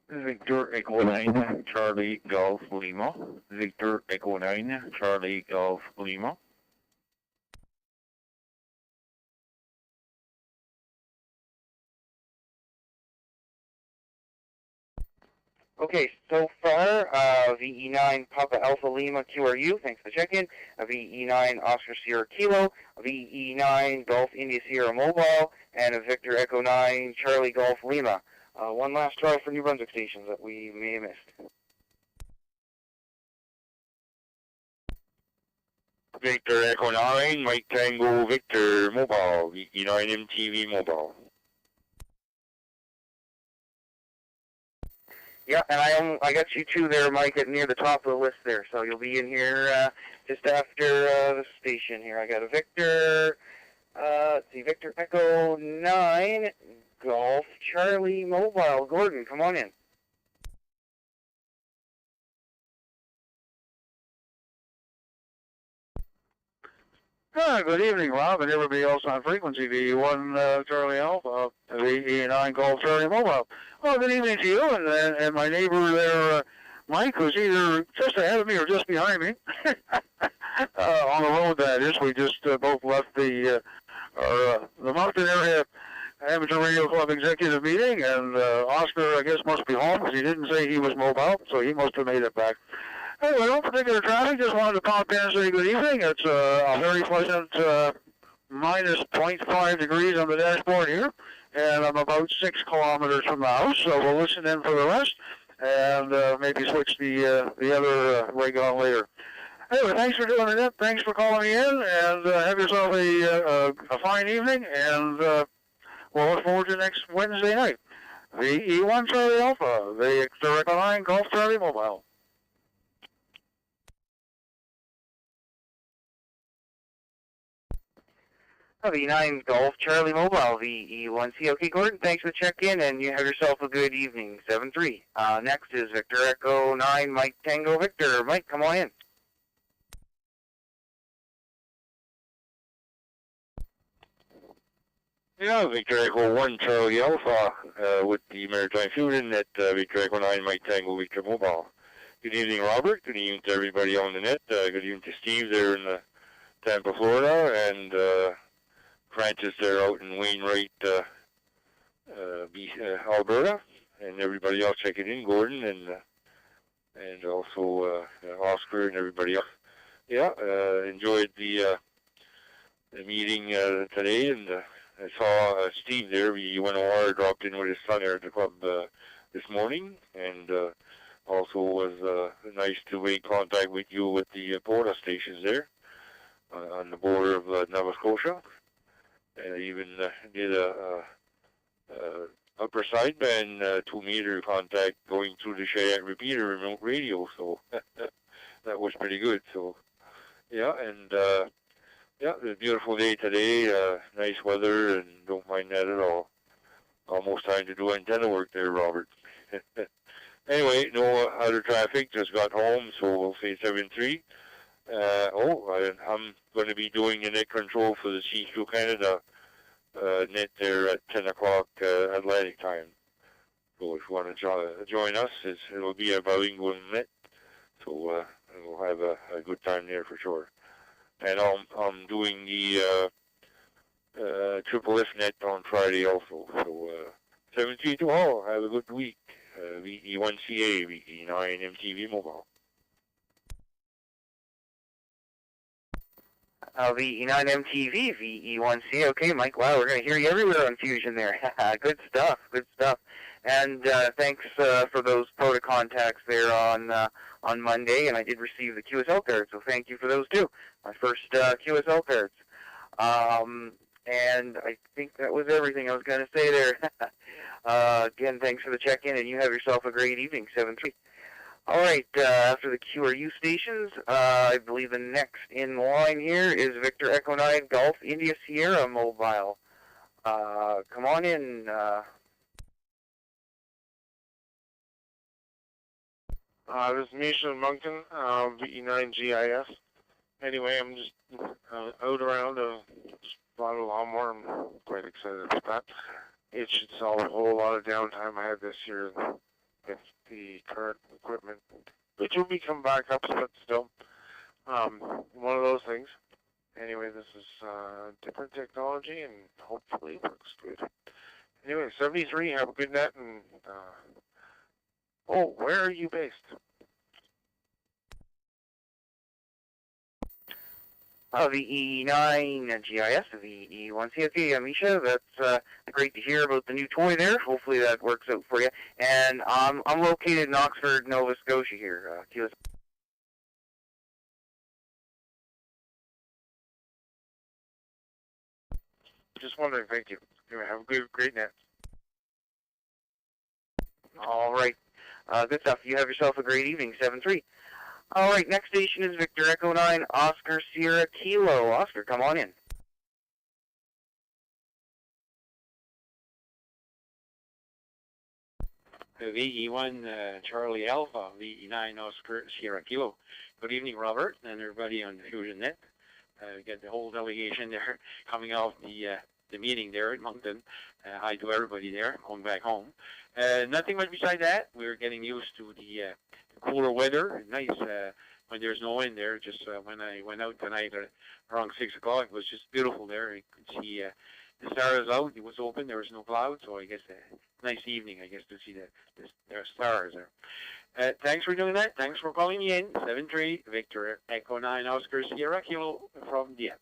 Victor Echo 9, Charlie Golf Lima. Victor Echo 9, Charlie Golf Lima. Okay, so far, VE9 Papa Alpha Lima QRU, thanks for the check-in. VE9 Oscar Sierra Kilo, VE9 Golf India Sierra Mobile, and a Victor Echo 9 Charlie Golf Lima. One last try for New Brunswick stations that we may have missed. Victor Echo 9, Mike Tango Victor Mobile, VE9 MTV Mobile. Yeah, and I got you two there, Mike, at near the top of the list there. So you'll be in here just after the station here. I got a Victor, let's see, Victor Echo 9 Golf Charlie Mobile. Gordon, come on in. Good evening, Rob, and everybody else on frequency. VE1 Charlie Alpha, VE9 Golf Charlie Mobile. Well, good evening to you, and my neighbor there, Mike, who's either just ahead of me or just behind me. On the road, that is. We just both left the Moncton Area Amateur Radio Club executive meeting, and Oscar, I guess, must be home, because he didn't say he was mobile, so he must have made it back. Anyway, no particular traffic. Just wanted to pop in and say good evening. It's a very pleasant minus 0.5 degrees on the dashboard here, and I'm about 6 kilometers from the house, so we'll listen in for the rest and maybe switch the other rig on later. Anyway, thanks for doing it. Thanks for calling me in, and have yourself a fine evening, and we'll look forward to next Wednesday night. VE1 Charlie Alpha, the Direct Line Golf Charlie Mobile. VE9 Golf Charlie Mobile, VE1C. Okay, Gordon, thanks for the check-in, and you have yourself a good evening. 7-3. Next is Victor Echo 9 Mike Tango Victor. Mike, come on in. Yeah, Victor Echo 1 Charlie Alpha with the Maritime Fusion Net Victor Echo 9 Mike Tango Victor Mobile. Good evening, Robert. Good evening to everybody on the net. Good evening to Steve there in Tampa, Florida, and Francis there out in Wainwright, Alberta, and everybody else checking in, Gordon, and also Oscar and everybody else. Yeah, enjoyed the meeting today, and I saw Steve there. VE1OR dropped in with his son there at the club this morning, and also was nice to make contact with you with the Porta stations there on the border of Nova Scotia. And even did a upper sideband 2-meter contact going through the Cheyenne repeater remote radio, so that was pretty good. So yeah, and yeah, it's a beautiful day today, nice weather, and don't mind that at all. Almost time to do antenna work there, Robert. Anyway, no other traffic, just got home, so we'll say 7-3. I'm going to be doing the net control for the C2 Canada net there at 10 o'clock Atlantic time. So if you want to join us, it'll be a bilingual net, so we'll have a good time there for sure. And I'm doing the Triple F net on Friday also. So 7-3 to all. Have a good week. VE1CA, VE9 MTV Mobile. VE9 MTV, VE1C. Okay, Mike. Wow, we're going to hear you everywhere on Fusion there. Good stuff. Good stuff. And thanks for those Porta contacts there on Monday. And I did receive the QSL cards, so thank you for those too. My first QSL cards. And I think that was everything I was going to say there. Again, thanks for the check-in, and you have yourself a great evening, 7-3. All right, after the QRU stations, I believe the next in line here is Victor Echo 9 Golf India Sierra Mobile. Come on in. This is Misha Moncton, VE9 GIS. Anyway, I'm just out around, just bought a lawnmower. I'm quite excited about that. It should solve a whole lot of downtime I had this year with the current equipment, which will become backups, but still, one of those things. Anyway, this is different technology, and hopefully it works good. Anyway, 73, have a good net, and, where are you based? VE9 GIS, VE1C. Okay, Misha, that's great to hear about the new toy there. Hopefully that works out for you. And I'm located in Oxford, Nova Scotia here. QS. Just wondering, thank you. Anyway, have a great net. All right. Good stuff. You have yourself a great evening, 7-3. All right, next station is Victor Echo 9 Oscar Sierra Kilo. Oscar, come on in. VE1 Charlie Alpha, VE9 Oscar Sierra Kilo. Good evening, Robert, and everybody on Fusion Net. We got the whole delegation there coming off the meeting there in Moncton. Hi to everybody there, going back home. Nothing much beside that. We're getting used to the cooler weather. Nice when there's no wind there. Just when I went out tonight around 6 o'clock, it was just beautiful there. You could see the stars out. It was open. There was no clouds, so I guess nice evening, I guess, to see the stars there. Thanks for doing that. Thanks for calling me in. 7-3, Victor Echo 9 Oscar Sierra Kilo from Dieppe.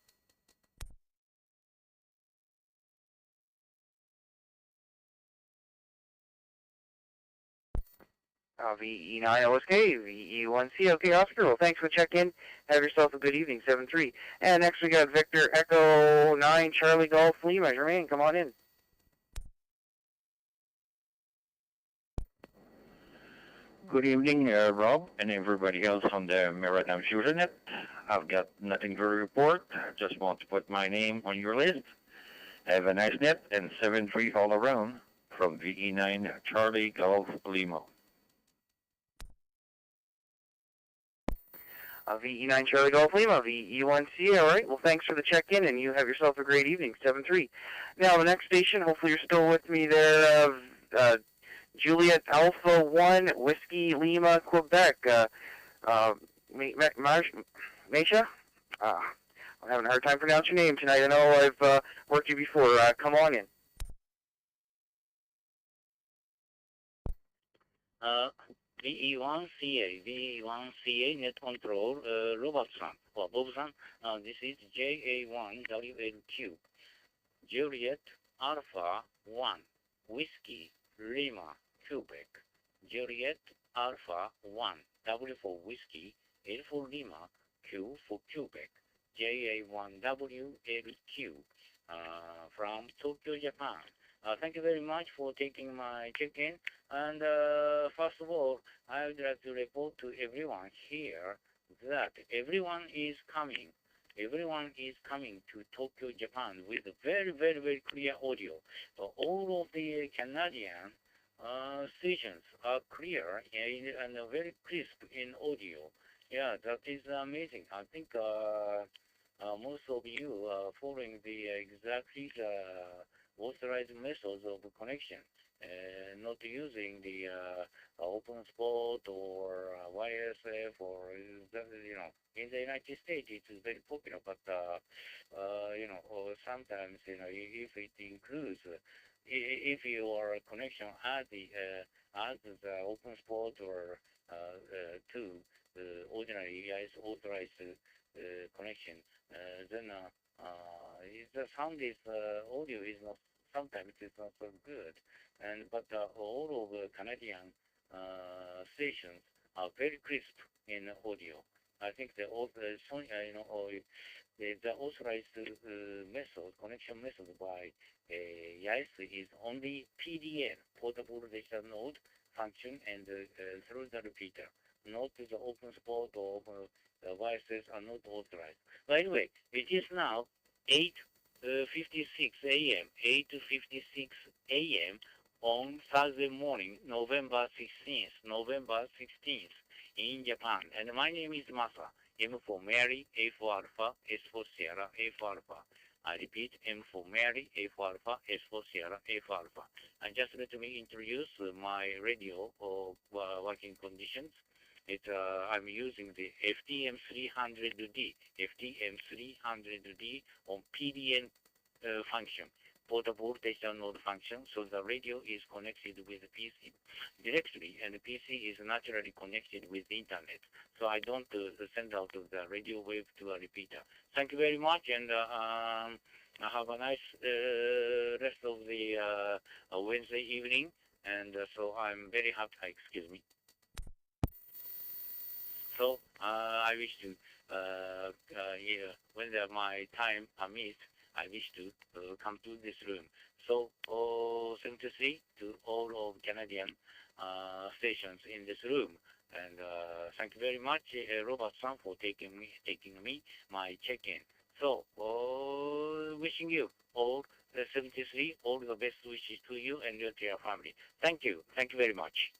VE9 OSK, VE1C. Okay, Oscar. Well, thanks for checking. Have yourself a good evening, 7-3. And next we got Victor Echo 9 Charlie Golf Lima. Jermaine, come on in. Good evening, Rob, and everybody else on the Maritime Fusion Net. I've got nothing to report. Just want to put my name on your list. Have a nice net, and 7-3 all around from VE9 Charlie Golf Lima. VE9 Charlie Golf Lima, VE1C. All right, well, thanks for the check-in, and you have yourself a great evening, 7-3. Now, the next station, hopefully you're still with me there, Juliet Alpha 1, Whiskey Lima, Quebec. Mesha? I'm having a hard time pronouncing your name tonight. I know I've worked you before. Come on in. VE1CA, VE1CA net control, Robertson, or Bobson. This is JA1WLQ, Juliet Alpha 1, Whiskey Lima, Quebec, Juliet Alpha 1, W for Whiskey, L for Lima, Q for Quebec, JA1WLQ, from Tokyo, Japan. Thank you very much for taking my check-in. And first of all, I would like to report to everyone here that everyone is coming. Everyone is coming to Tokyo, Japan with very, very, very clear audio. All of the Canadian stations are clear and very crisp in audio. Yeah, that is amazing. I think most of you are following the exactly authorized methods of connection, not using the open spot or YSF or, in the United States it is very popular, but, or sometimes, if it includes, if your connection at the open spot or to ordinary EIS authorized connection, then the sound is audio is not, sometimes it is not so good, but all of the Canadian stations are very crisp in audio. I think the authorized method, connection method by YIS is only PDN, portable digital node function, and through the repeater. Not the open spot or devices are not authorized. But anyway, it is now 8:56 a.m. 8:56 a.m. on Thursday morning, November 16th, in Japan. And my name is Masa. M for Mary, A for Alpha, S for Sierra, A for Alpha. I repeat, M for Mary, A for Alpha, S for Sierra, A for Alpha. And just let me introduce my radio working conditions. I'm using the FTM300D, FTM300D on PDN function, portable digital node function. So the radio is connected with the PC directly, and the PC is naturally connected with the internet. So I don't send out the radio wave to a repeater. Thank you very much, and have a nice rest of the Wednesday evening. And so I'm very happy. Excuse me. So I wish to, when my time permits, I wish to come to this room. So 73 to all of Canadian stations in this room. And thank you very much, Robert San, for taking me my check-in. So wishing you all 73 all the best wishes to you and your family. Thank you. Thank you very much.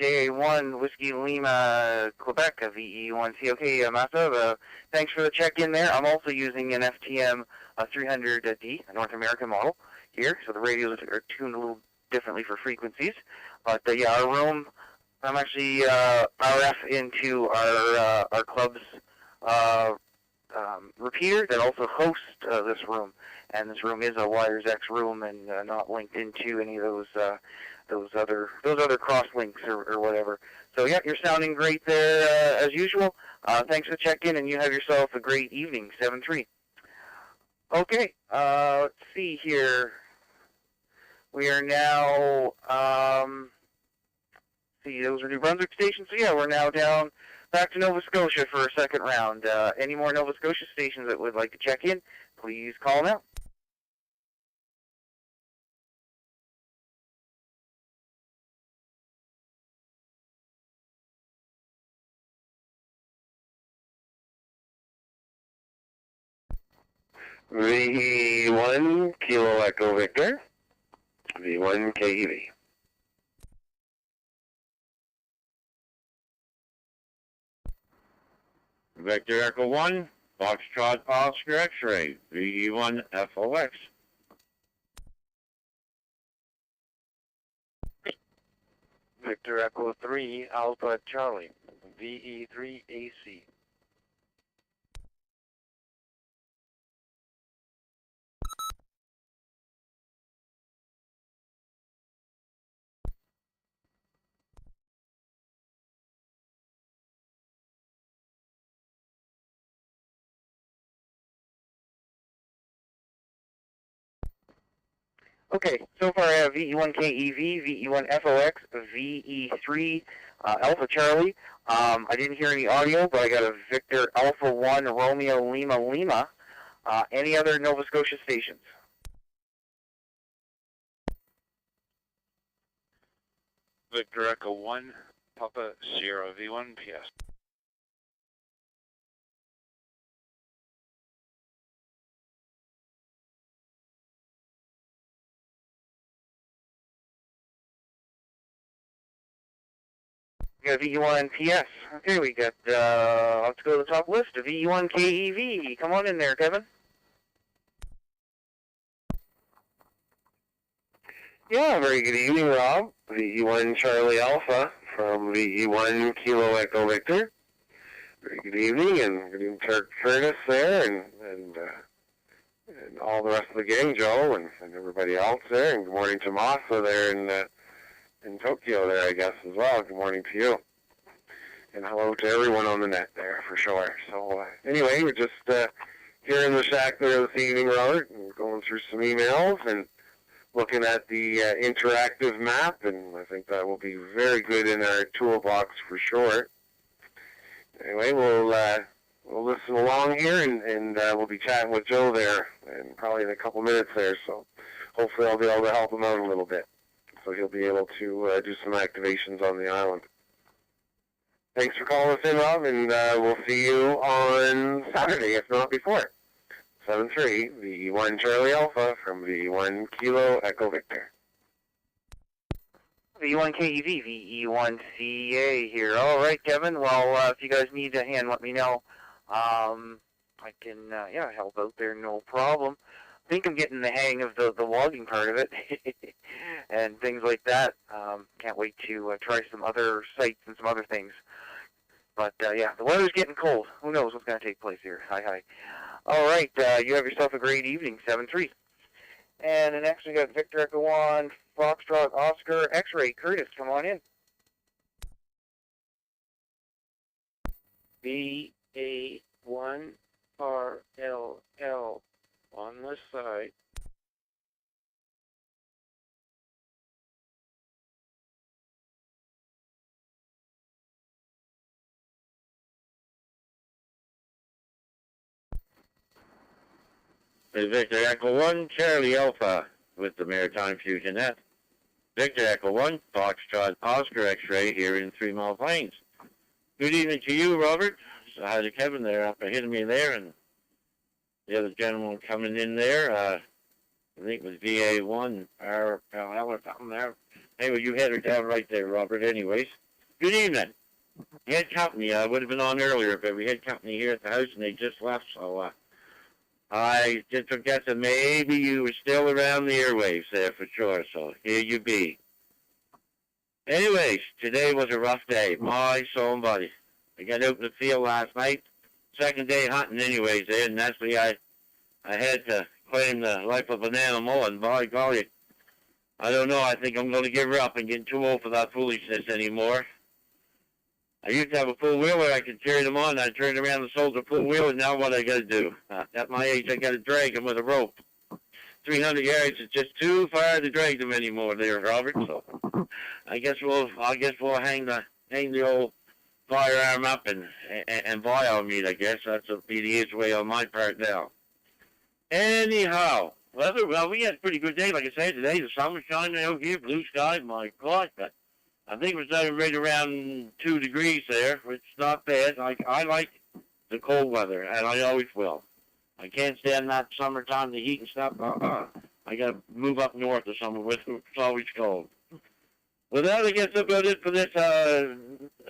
JA1 Whiskey Lima, Quebec, VE1C. Okay, Masa, thanks for the check-in there. I'm also using an FTM 300D, a North American model here, so the radios are tuned a little differently for frequencies. But yeah, our room, I'm actually RF into our club's repeater that also hosts this room. And this room is a Wires X room and not linked into any of those other cross links or whatever. So yeah, you're sounding great there as usual. Thanks for checking, and you have yourself a great evening. 7-3. Okay, let's see here. We are now see, those are New Brunswick stations. So yeah, we're now down back to Nova Scotia for a second round. Any more Nova Scotia stations that would like to check in, please call now. V1 Kilo Echo Victor, V1 KEV. Victor Echo 1, Foxtrot Oscar X-Ray, VE1 FOX. Victor Echo 3, Alpha Charlie, VE3 AC. Okay, so far I have VE1KEV, VE1FOX, VE3 Alpha Charlie. I didn't hear any audio, but I got a Victor Alpha 1 Romeo Lima Lima. Any other Nova Scotia stations? Victor Echo 1, Papa Sierra V1 PS. We got VE1 PS. Okay, we got, let's go to the top list. VE1 KEV. Come on in there, Kevin. Yeah, very good evening, Rob. VE1 Charlie Alpha from VE1 Kilo Echo Victor. Very good evening, and good evening, Turk Curtis there, and all the rest of the gang, Joe, and everybody else there, and good morning to Masa there in Tokyo there, I guess, as well. Good morning to you. And hello to everyone on the net there, for sure. So, anyway, we're just here in the shack there this evening, Robert, and going through some emails, and looking at the interactive map, and I think that will be very good in our toolbox for sure. Anyway, we'll listen along here, and we'll be chatting with Joe there, and probably in a couple minutes there, so hopefully I'll be able to help him out a little bit, so he'll be able to do some activations on the island. Thanks for calling us in, Rob, and we'll see you on Saturday, if not before. 7-3, VE1 Charlie Alpha from VE1 Kilo Echo Victor. VE1 KEV, VE1 CA here. All right, Kevin. Well, if you guys need a hand, let me know. I can, help out there, no problem. I think I'm getting the hang of the logging part of it and things like that. Can't wait to try some other sites and some other things. But, the weather's getting cold. Who knows what's going to take place here. Hi. All right, you have yourself a great evening, 7-3. And then next we got Victor Echo 1, Foxtrot, Oscar, X-Ray, Curtis, come on in. VA1RLL on this side. Victor Echo 1, Charlie Alpha with the Maritime Fusion Net. Victor Echo 1, Foxtrot, Oscar X-Ray here in 3 Mile Plains. Good evening to you, Robert. So hi to Kevin there up ahead of me there, and the other gentleman coming in there. I think it was VA1 or something there. Anyway, you had her down right there, Robert. Anyways, good evening. We had company. I would have been on earlier, but we had company here at the house, and they just left, so I just guess that maybe you were still around the airwaves there for sure, so here you be. Anyways, today was a rough day. My soul buddy. I got out in the field last night. Second day hunting anyways there, and naturally I had to claim the life of an animal, and by golly, I don't know, I think I'm going to give her up and get too old for that foolishness anymore. I used to have a full wheeler, I could carry them on, I turned around and sold the full wheeler, now what I got to do? At my age, I got to drag them with a rope. 300 yards is just too far to drag them anymore there, Robert, so I guess we'll hang the old firearm up and buy our meat, I guess. That'll be the easiest way on my part now. Anyhow, weather, well, we had a pretty good day, like I said, today. The sun was shining out here, blue sky, my gosh, but I think it was right around 2 degrees there, which is not bad. I like the cold weather, and I always will. I can't stand that summertime, the heat and stuff. I got to move up north the summer with it. It's always cold. Well, that, I guess, about it for this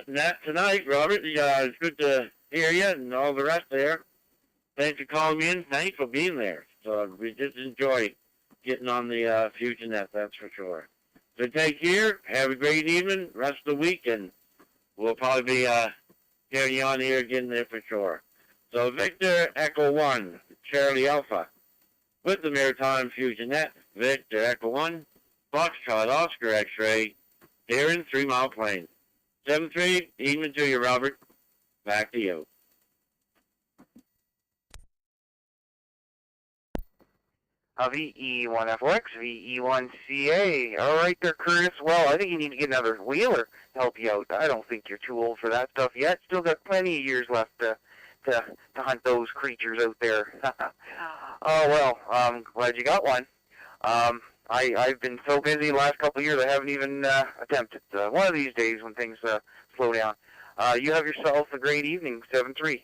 nap tonight, Robert. It's good to hear you and all the rest there. Thanks for calling me in. Thanks for being there. So we just enjoy getting on the Fusion Net, that's for sure. So take care. Have a great evening, rest of the week, and we'll probably be carrying on here again there for sure. So Victor Echo 1, Charlie Alpha, with the Maritime Fusion Net. Victor Echo 1, Foxtrot, Oscar X-Ray, here in 3 Mile Plains. 7-3, evening to you, Robert. Back to you. VE1FX, VE1CA. All right there, Curtis. Well, I think you need to get another wheeler to help you out. I don't think you're too old for that stuff yet. Still got plenty of years left to hunt those creatures out there. Oh, well, glad you got one. I've been so busy the last couple of years I haven't even attempted. One of these days when things slow down. You have yourself a great evening, 7-3.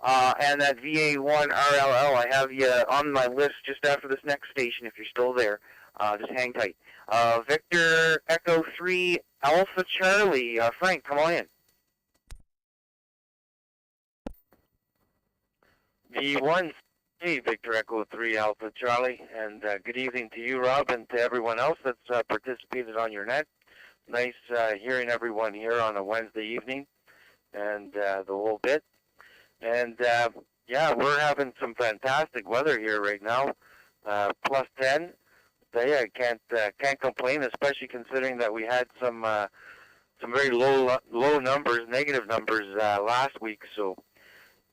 And that VA1RLL, I have you on my list just after this next station if you're still there. Just hang tight. Victor Echo 3 Alpha Charlie. Frank, come on in. V1, Victor Echo 3 Alpha Charlie, and good evening to you, Rob, and to everyone else that's participated on your net. Nice hearing everyone here on a Wednesday evening, and the whole bit. And yeah, we're having some fantastic weather here right now. Plus 10. I can't complain, especially considering that we had some very low numbers, negative numbers last week. So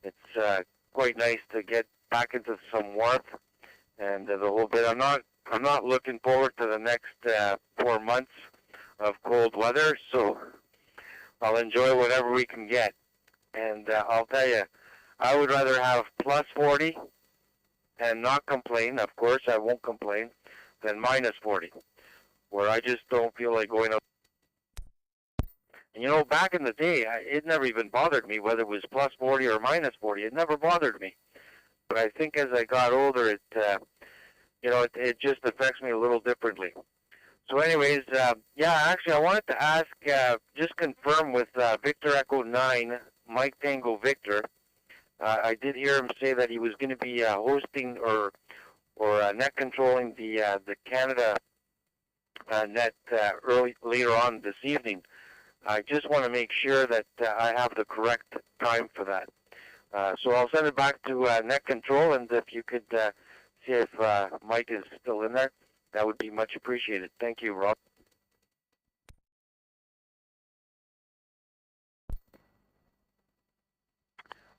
it's quite nice to get back into some warmth and the whole bit. I'm not looking forward to the next 4 months of cold weather, so I'll enjoy whatever we can get. And I'll tell you, I would rather have plus 40 and not complain. Of course, I won't complain, than minus 40, where I just don't feel like going up. And you know, back in the day, it never even bothered me whether it was plus 40 or minus 40. It never bothered me. But I think as I got older, it just affects me a little differently. So anyways, yeah, actually, I wanted to ask, just confirm with Victor Echo 9, Mike Tango Victor. I did hear him say that he was going to be hosting or net controlling the Canada net later on this evening. I just want to make sure that I have the correct time for that. So I'll send it back to net control, and if you could see if Mike is still in there, that would be much appreciated. Thank you, Rob.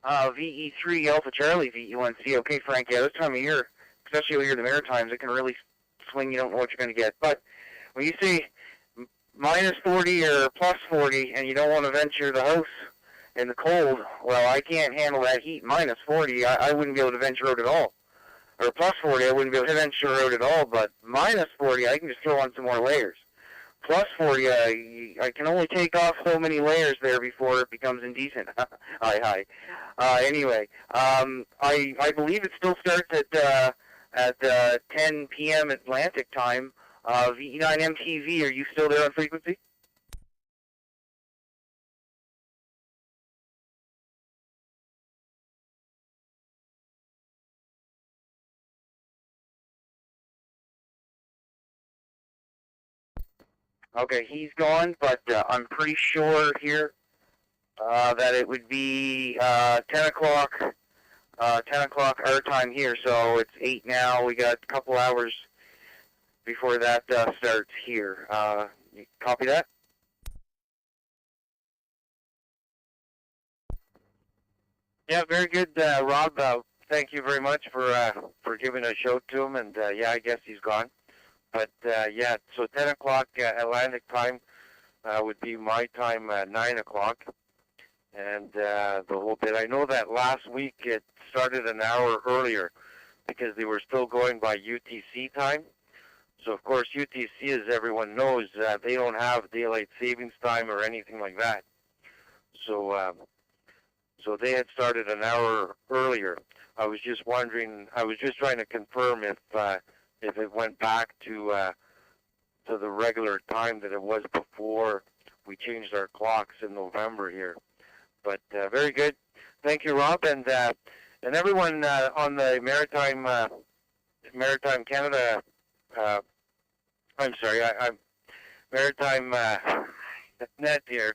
VE3 Alpha Charlie, VE1C. Okay, Frank, yeah, this time of year, especially when you're in the Maritimes, it can really swing. You don't know what you're going to get. But when you say minus 40 or plus 40 and you don't want to venture the house in the cold, well, I can't handle that heat. Minus 40, I wouldn't be able to venture out at all. Or plus 40, I wouldn't be able to venture out at all. But minus 40, I can just throw on some more layers. Plus 40, I can only take off so many layers there before it becomes indecent. Hi. Anyway, I believe it still starts at 10 p.m. Atlantic time. VE9MTV, are you still there on frequency? Okay, he's gone, but I'm pretty sure here that it would be 10 o'clock our time here, so it's 8 now. We got a couple hours before that starts here. You copy that? Yeah, very good, Rob. Thank you very much for giving a show to him, and yeah, I guess he's gone. But yeah, so 10 o'clock Atlantic time would be my time 9 o'clock. And the whole bit. I know that last week it started an hour earlier because they were still going by UTC time. So, of course, UTC, as everyone knows, they don't have daylight savings time or anything like that. So, so they had started an hour earlier. I was just wondering. I was just trying to confirm if it went back to the regular time that it was before we changed our clocks in November here. But very good. Thank you, Rob, and everyone on the Maritime Canada. I'm sorry, I'm Maritime Net here.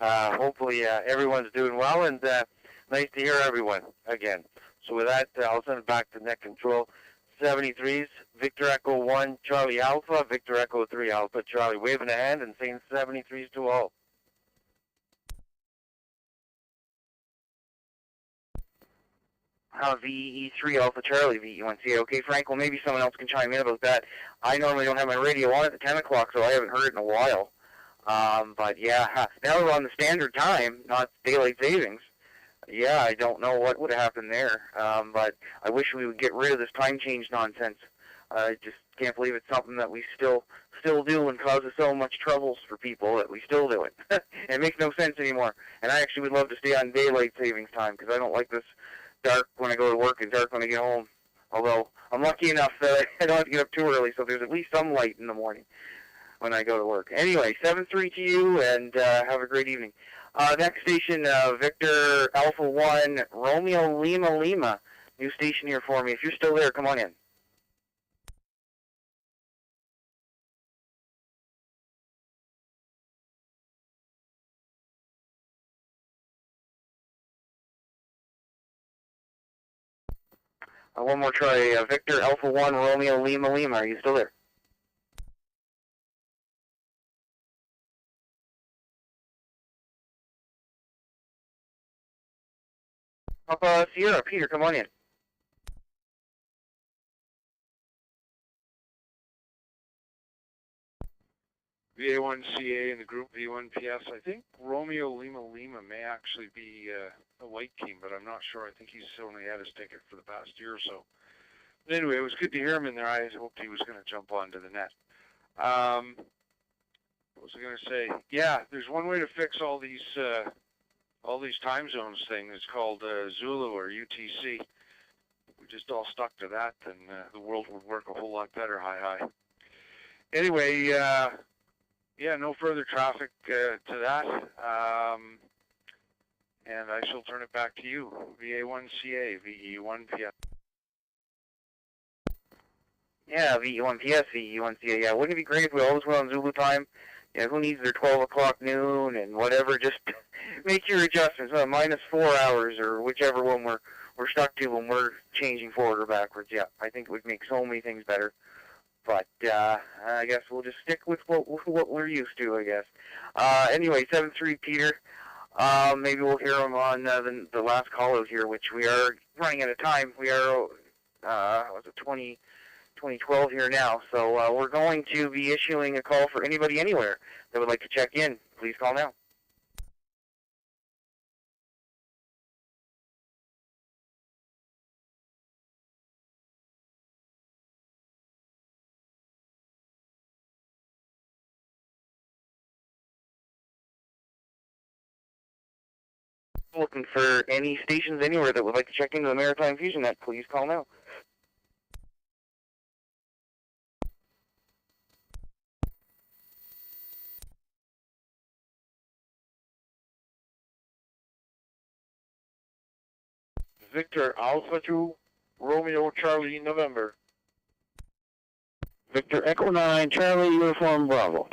Hopefully everyone's doing well, and nice to hear everyone again. So with that, I'll send it back to net control. 73s, Victor Echo 1, Charlie Alpha, Victor Echo 3 Alpha, Charlie, waving a hand and saying 73s to all. VE3 Alpha Charlie VE1CA. Okay, Frank, well, maybe someone else can chime in about that. I normally don't have my radio on at 10 o'clock, so I haven't heard it in a while. But yeah, now we're on the standard time, not daylight savings. Yeah, I don't know what would have happened there. But I wish we would get rid of this time change nonsense. I just can't believe it's something that we still do and causes so much troubles for people that we still do it. It makes no sense anymore. And I actually would love to stay on daylight savings time because I don't like this dark when I go to work and dark when I get home. Although I'm lucky enough that I don't have to get up too early, so there's at least some light in the morning when I go to work. Anyway, 7-3 to you, and have a great evening. Next station, Victor Alpha 1, Romeo Lima Lima. New station here for me. If you're still there, come on in. One more try. Victor Alpha 1, Romeo Lima Lima. Are you still there? Papa Sierra, Peter, come on in. VA1CA in the group V1PS. I think Romeo Lima Lima may actually be a white team, but I'm not sure. I think he's only had his ticket for the past year or so. But anyway, it was good to hear him in there. I hoped he was going to jump onto the net. What was I going to say? Yeah, there's one way to fix all these time zones thing. It's called Zulu or UTC. If we just all stuck to that, then the world would work a whole lot better. Hi. Anyway, yeah, no further traffic to that. And I shall turn it back to you. VA1CA, VE1PS. Yeah, VE1PS, VE1CA. Yeah, wouldn't it be great if we always went on Zulu time? Yeah, who needs their 12 o'clock noon and whatever? Just make your adjustments. Minus 4 hours or whichever one we're stuck to when we're changing forward or backwards. Yeah, I think it would make so many things better. But I guess we'll just stick with what we're used to, I guess. Anyway, 7-3 Peter. Maybe we'll hear him on the last call out here, which we are running out of time. We are, was it 2012 here now. So we're going to be issuing a call for anybody anywhere that would like to check in. Please call now. Looking for any stations anywhere that would like to check into the Maritime Fusion Net, please call now. Victor Alpha 2, Romeo Charlie November. Victor Echo 9, Charlie Uniform Bravo.